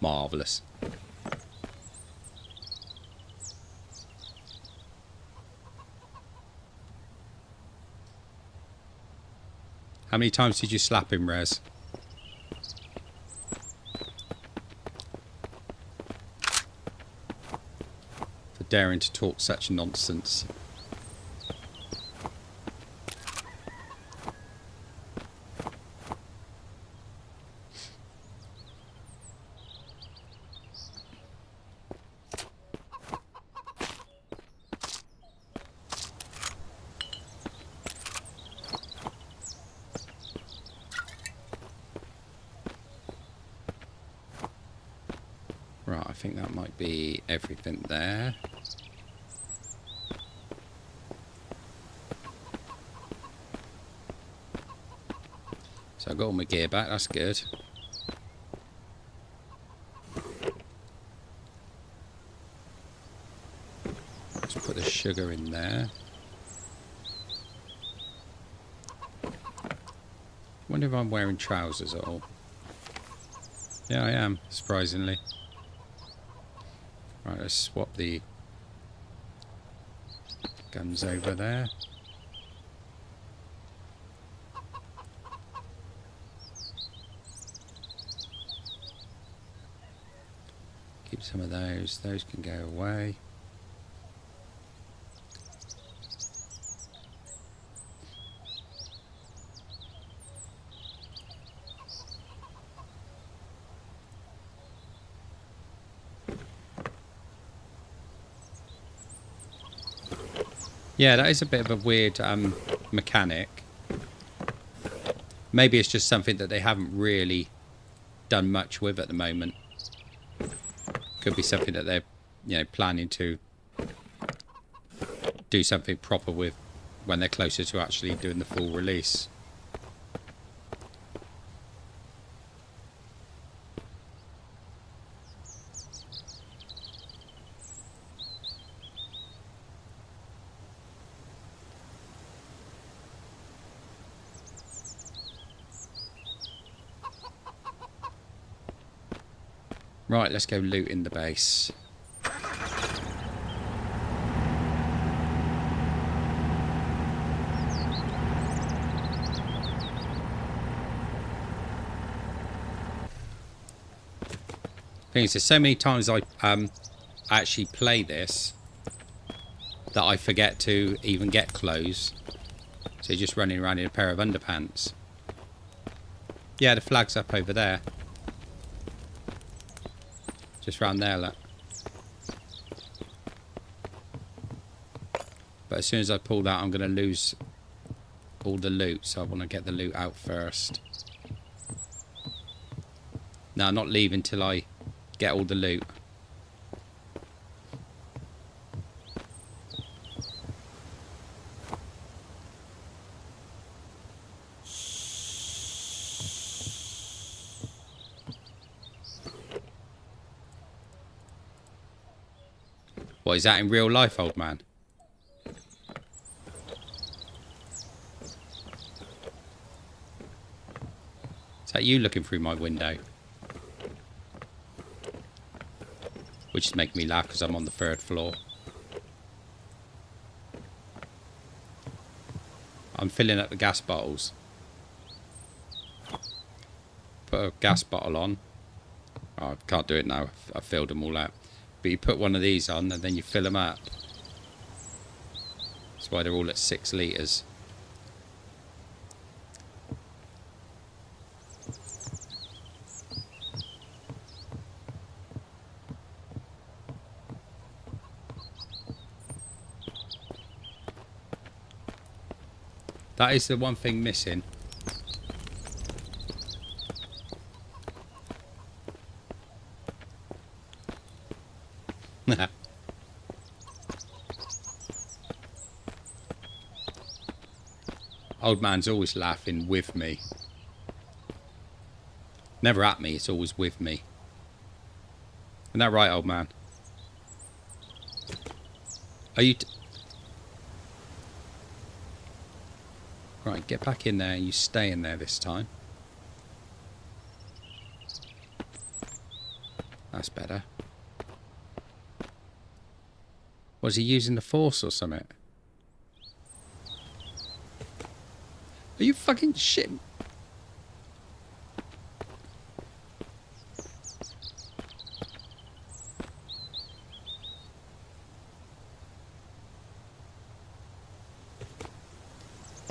Marvellous. How many times did you slap him, Rez? For daring to talk such nonsense. Right, I think that might be everything there. So I got all my gear back, that's good. Let's put the sugar in there. Wonder if I'm wearing trousers at all. Yeah, I am, surprisingly. Right, let's swap the guns over there. Keep some of those. Those can go away. Yeah, that is a bit of a weird mechanic. Maybe it's just something that they haven't really done much with at the moment. Could be something that they're, you know, planning to do something proper with when they're closer to actually doing the full release. Right, let's go loot in the base. Thing is, there's so many times I actually play this that I forget to even get clothes. So you're just running around in a pair of underpants. Yeah, the flag's up over there. Just round there, look. But as soon as I pull that, I'm going to lose all the loot. So I want to get the loot out first. No, I'm not leaving till I get all the loot. What is that in real life, old man? Is that you looking through my window? Which is making me laugh because I'm on the 3rd floor. I'm filling up the gas bottles. Put a gas bottle on. Oh, I can't do it now. I've filled them all out. But you put one of these on and then you fill them up. That's why they're all at 6 litres. That is the one thing missing. Old man's always laughing with me. Never at me, it's always with me. Isn't that right, old man? Are you... Right, get back in there and you stay in there this time. That's better. Was he using the force or something? Are you fucking shit?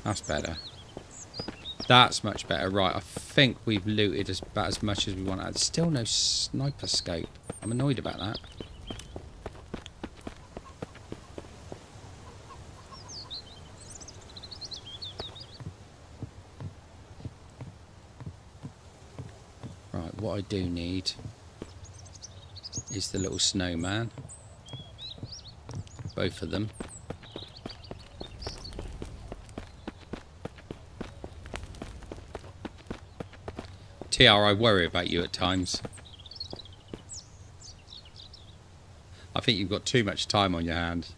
That's better. That's much better. Right, I think we've looted about as much as we want. There's still no sniper scope. I'm annoyed about that. Right, what I do need is the little snowman. Both of them. TR, I worry about you at times. I think you've got too much time on your hands.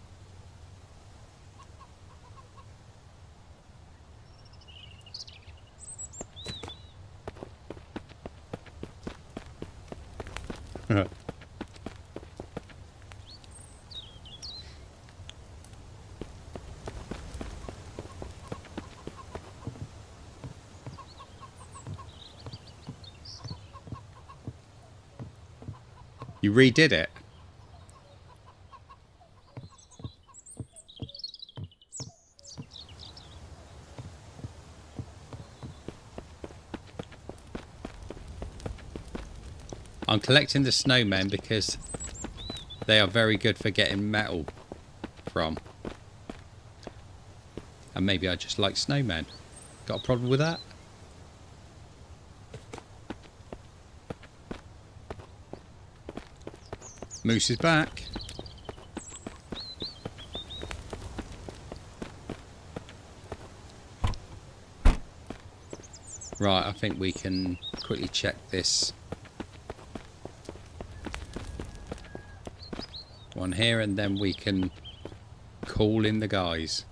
You redid it. I'm collecting the snowmen because they are very good for getting metal from. And maybe I just like snowmen. Got a problem with that? Moose is back. Right, I think we can quickly check this one here, and then we can call in the guys.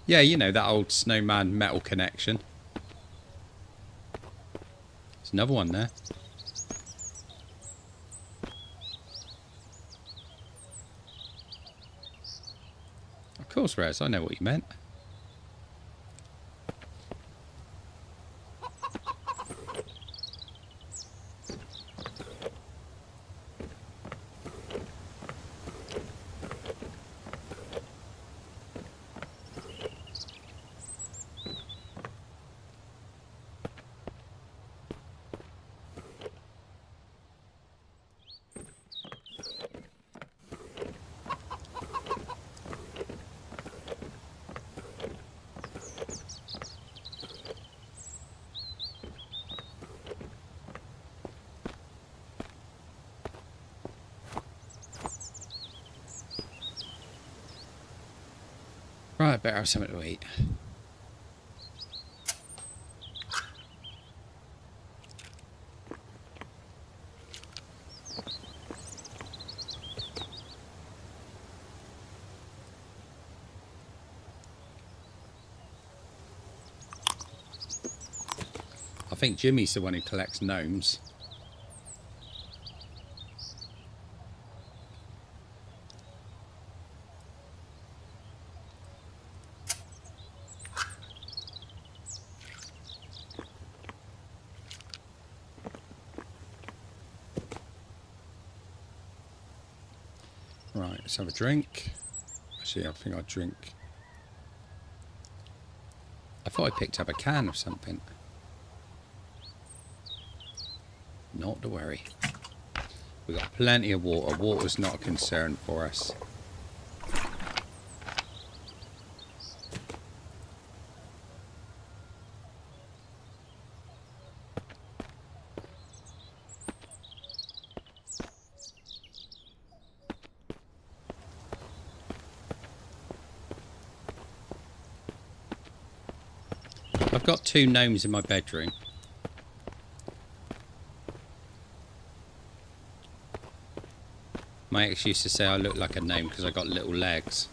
Yeah, you know, that old snowman metal connection. There's another one there. Of course, Res, I know what you meant. Right, better have something to eat. I think Jimmy's the one who collects gnomes. Right, let's have a drink. Actually, I think I'll drink. I thought I picked up a can of something. Not to worry. We've got plenty of water. Water's not a concern for us. I've got 2 gnomes in my bedroom. My ex used to say I look like a gnome because I got little legs.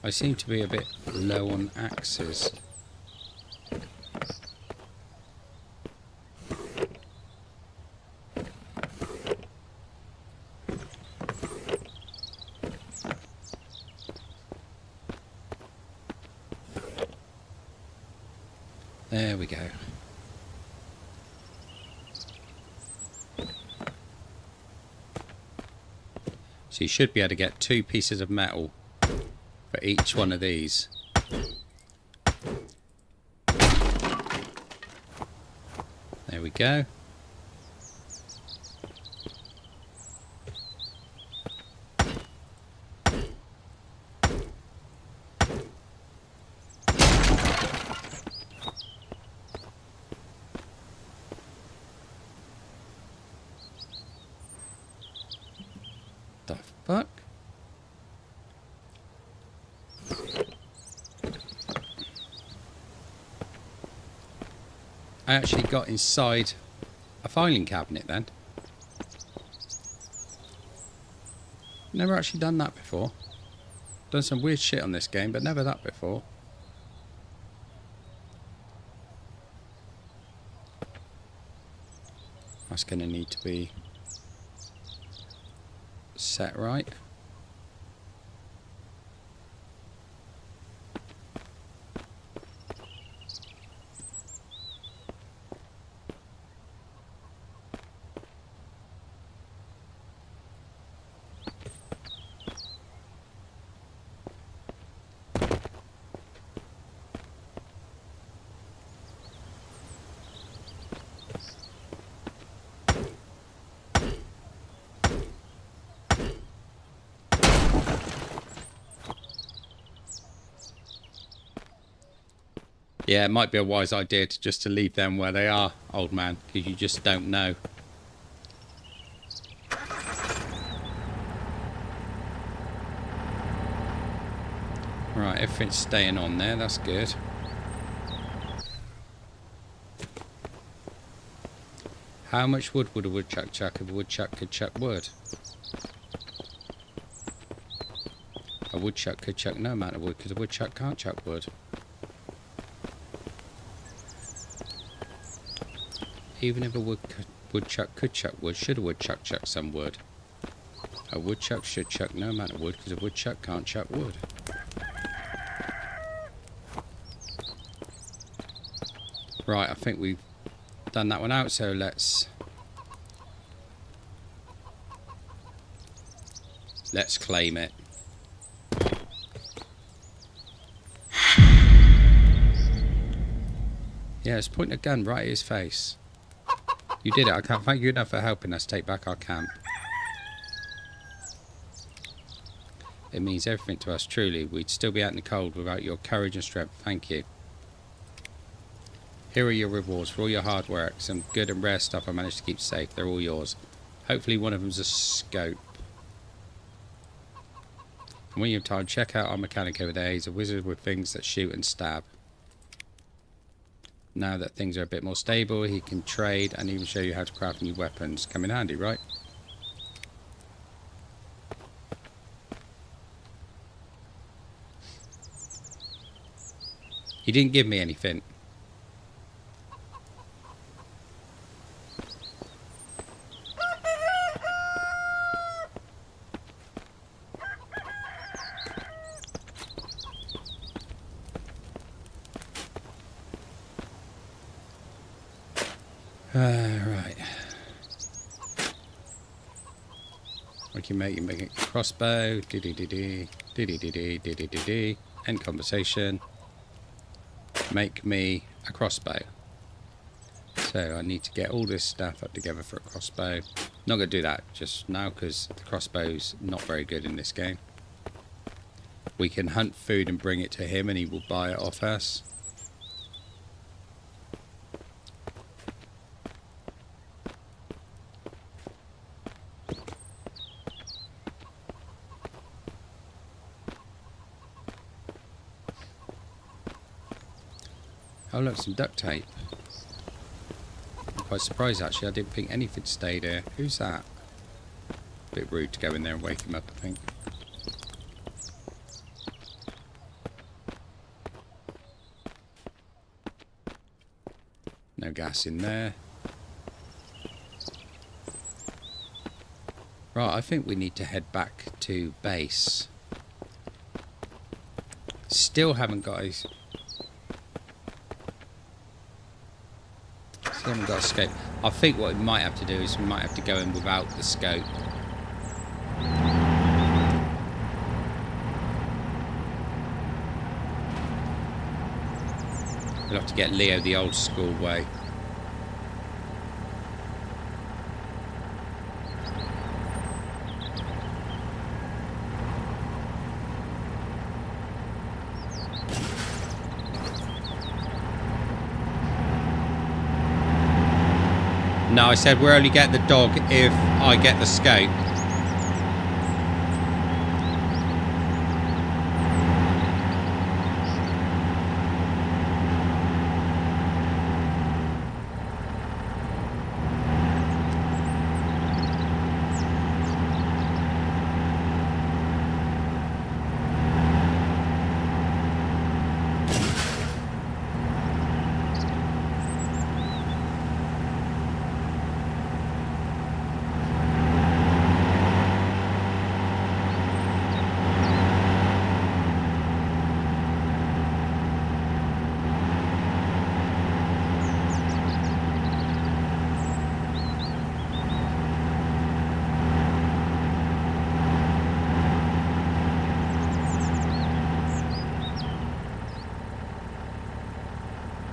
I seem to be a bit low on axes. There we go. So you should be able to get 2 pieces of metal for each one of these. There we go. The fuck? I actually got inside a filing cabinet then. Never actually done that before. Done some weird shit on this game, but never that before. That's going to need to be set right. Yeah, it might be a wise idea to just to leave them where they are, old man, because you just don't know. Right, everything's staying on there, that's good. How much wood would a woodchuck chuck if a woodchuck could chuck wood? A woodchuck could chuck no amount of wood because a woodchuck can't chuck wood. Even if a woodchuck could chuck wood, should a woodchuck chuck some wood? A woodchuck should chuck no amount of wood because a woodchuck can't chuck wood. Right, I think we've done that one out, so let's claim it. Yeah, it's pointing a gun right at his face. You did it. I can't thank you enough for helping us take back our camp. It means everything to us, truly. We'd still be out in the cold without your courage and strength. Thank you. Here are your rewards for all your hard work. Some good and rare stuff I managed to keep safe. They're all yours. Hopefully one of them's a scope. And when you have time, check out our mechanic over there. He's a wizard with things that shoot and stab. Now that things are a bit more stable, he can trade and even show you how to craft new weapons. Come in handy, right? He didn't give me anything. Right. What can you make it crossbow. End conversation. Make me a crossbow. So I need to get all this stuff up together for a crossbow. Not going to do that just now because the crossbow's not very good in this game. We can hunt food and bring it to him and he will buy it off us. Oh look, some duct tape. I'm quite surprised actually, I didn't think anything stayed here. Who's that? Bit rude to go in there and wake him up, I think. No gas in there. Right, I think we need to head back to base. Still haven't got his... Still haven't got a scope. I think what we might have to do is we might have to go in without the scope. We'll have to get Leo the old school way. No, I said we'll only get the dog if I get the scope.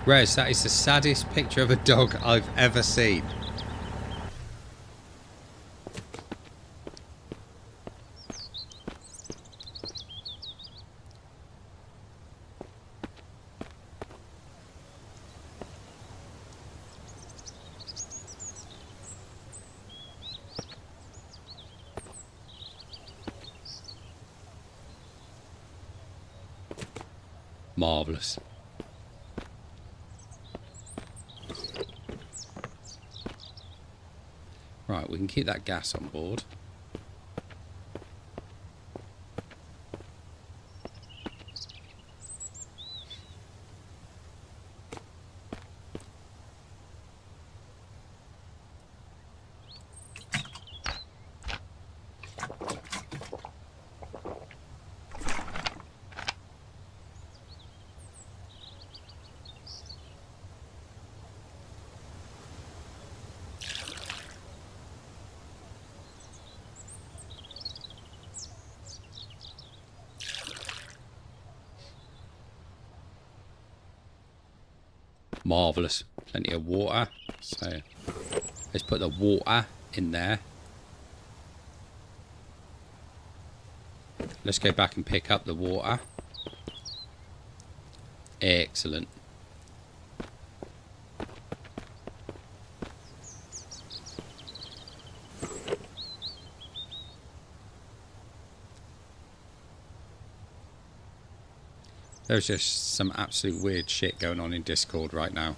Rez, that is the saddest picture of a dog I've ever seen. Marvellous. Right, we can keep that gas on board. Marvellous. Plenty of water. So let's put the water in there. Let's go back and pick up the water. Excellent. There's just some absolute weird shit going on in Discord right now.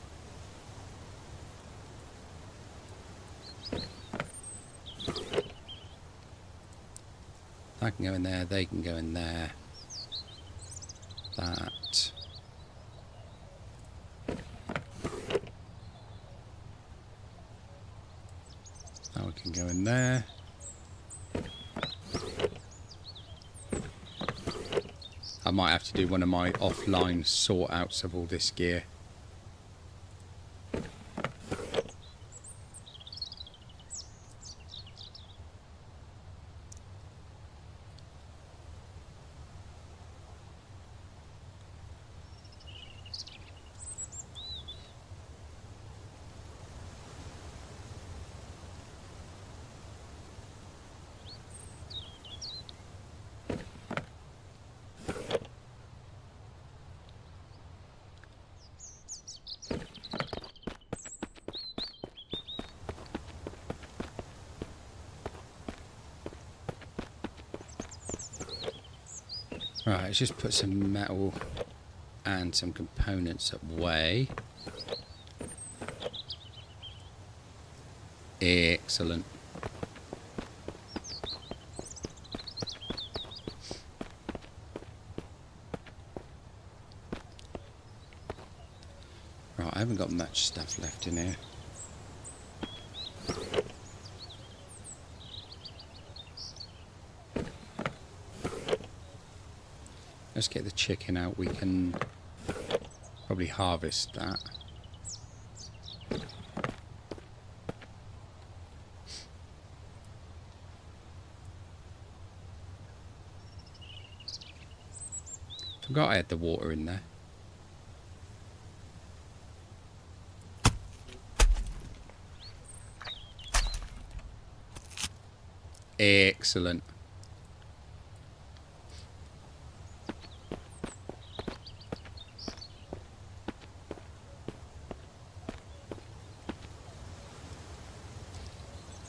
I can go in there, they can go in there. That. Now we can go in there. I might have to do one of my offline sort outs of all this gear. Right, let's just put some metal and some components away. Excellent. Right, I haven't got much stuff left in here. Let's get the chicken out. We can probably harvest that. Forgot I had the water in there. Excellent.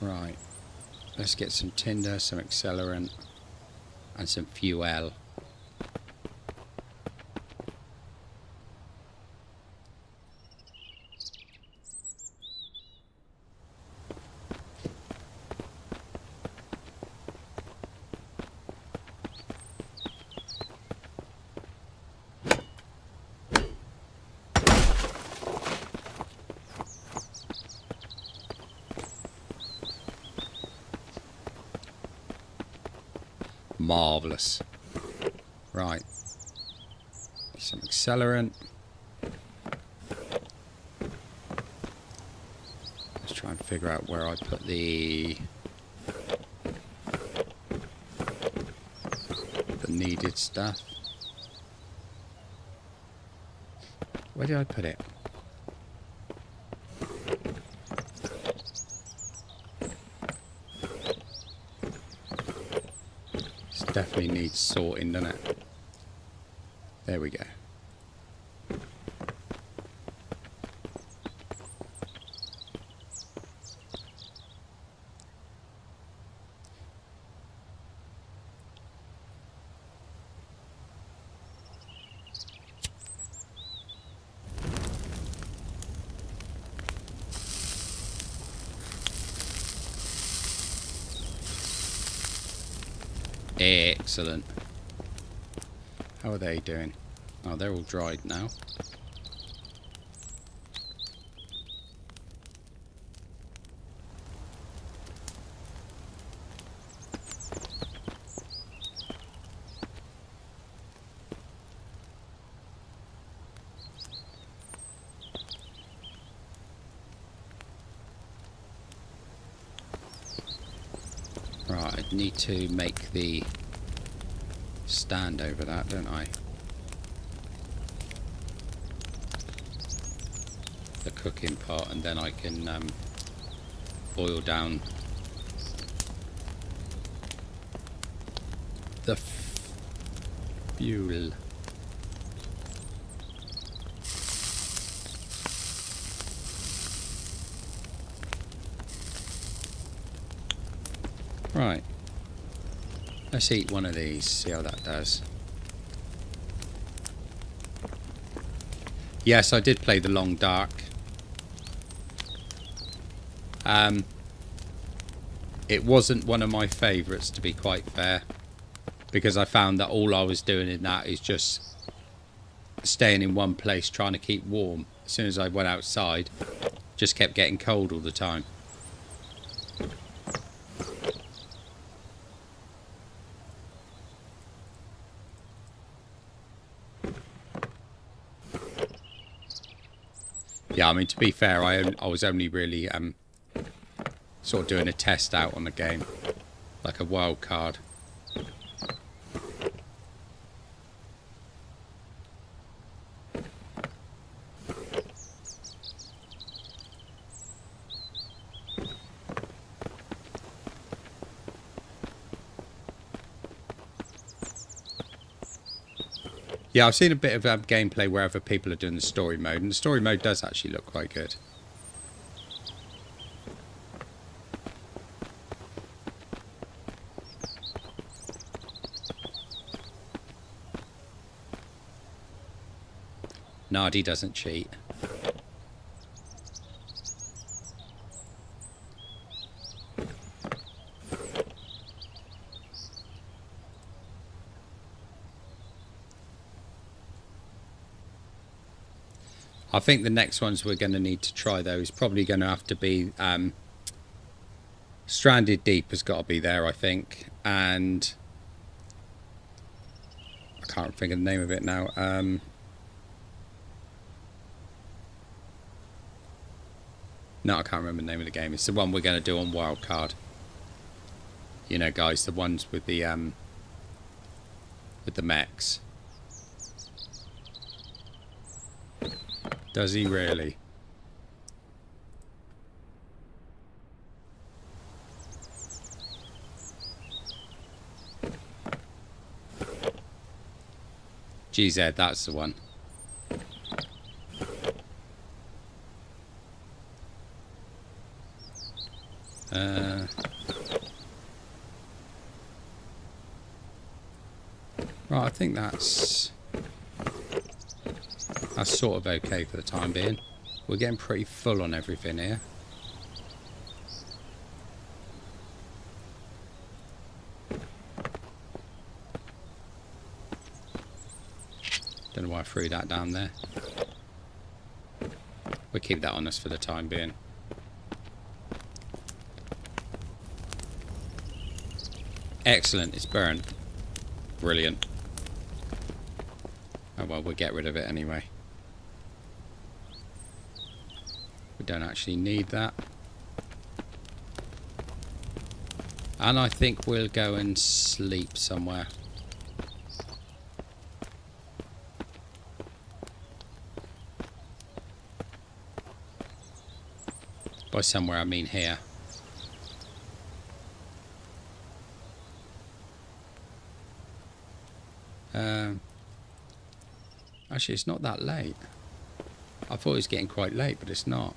Right, let's get some tinder, some accelerant, and some fuel. Marvellous. Right. Some accelerant. Let's try and figure out where I put the needed stuff. Where did I put it? Definitely needs sorting, doesn't it? There we go. Excellent. How are they doing? Oh, they're all dried now. Right, I need to make the stand over that, don't I? The cooking pot, and then I can boil down the fuel. Right, let's eat one of these, see how that does. Yes, I did play the Long Dark. It wasn't one of my favourites, to be quite fair, because I found that all I was doing in that is just staying in one place trying to keep warm. As soon as I went outside, just kept getting cold all the time. Yeah, I mean, to be fair, I was only really sort of doing a test out on the game, like a wild card. Yeah, I've seen a bit of gameplay wherever people are doing the story mode, and the story mode does actually look quite good. Nardi doesn't cheat. I think the next ones we're going to need to try, though, is probably going to have to be Stranded Deep has got to be there, I think, and I can't think of the name of it now. No, I can't remember the name of the game. It's the one we're going to do on Wildcard. You know, guys, the ones with the mechs. Does he really? GZ, that's the one. Right, I think that's sort of okay for the time being. We're getting pretty full on everything here. Don't know why I threw that down there. We'll keep that on us for the time being. Excellent, it's burned. Brilliant. Oh well, we'll get rid of it anyway. We don't actually need that. And I think we'll go and sleep somewhere. By somewhere I mean here. Actually, it's not that late. I thought it was getting quite late, but it's not.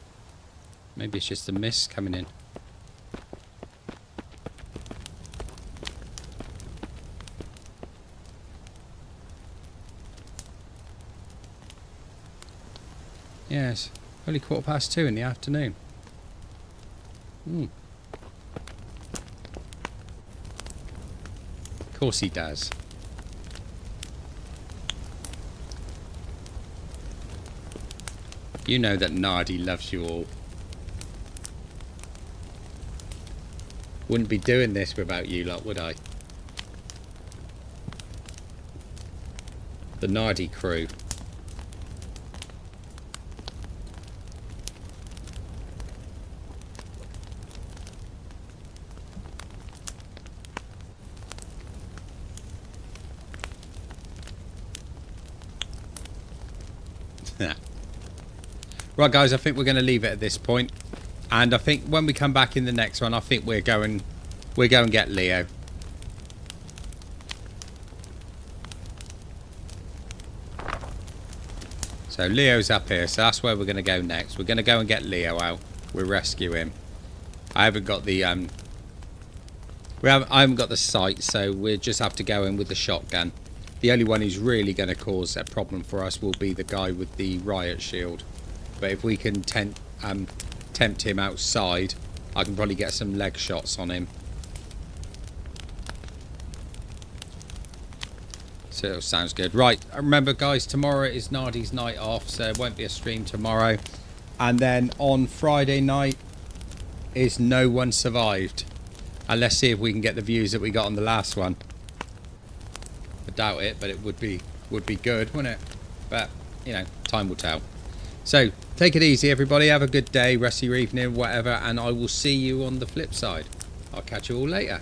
Maybe it's just the mist coming in. Yes, only 2:15 in the afternoon. course he does. You know that Nardi loves you all. Wouldn't be doing this without you lot, would I? The Nardi crew. Right guys, I think we're going to leave it at this point. And I think when we come back in the next one, I think we're going to get Leo. So Leo's up here, so that's where we're going to go next. We're going to go and get Leo out. We'll rescue him. I haven't got the I haven't got the sight, so we'll just have to go in with the shotgun. The only one who's really going to cause a problem for us will be the guy with the riot shield. But if we can tempt him outside, I can probably get some leg shots on him. So sounds good. Right, remember guys, tomorrow is Nardi's night off, so it won't be a stream tomorrow. And then on Friday night is No One Survived. And let's see if we can get the views that we got on the last one. I doubt it, but it would be good, wouldn't it? But, you know, time will tell. So, take it easy everybody, have a good day, rest of your evening, whatever, and I will see you on the flip side. I'll catch you all later.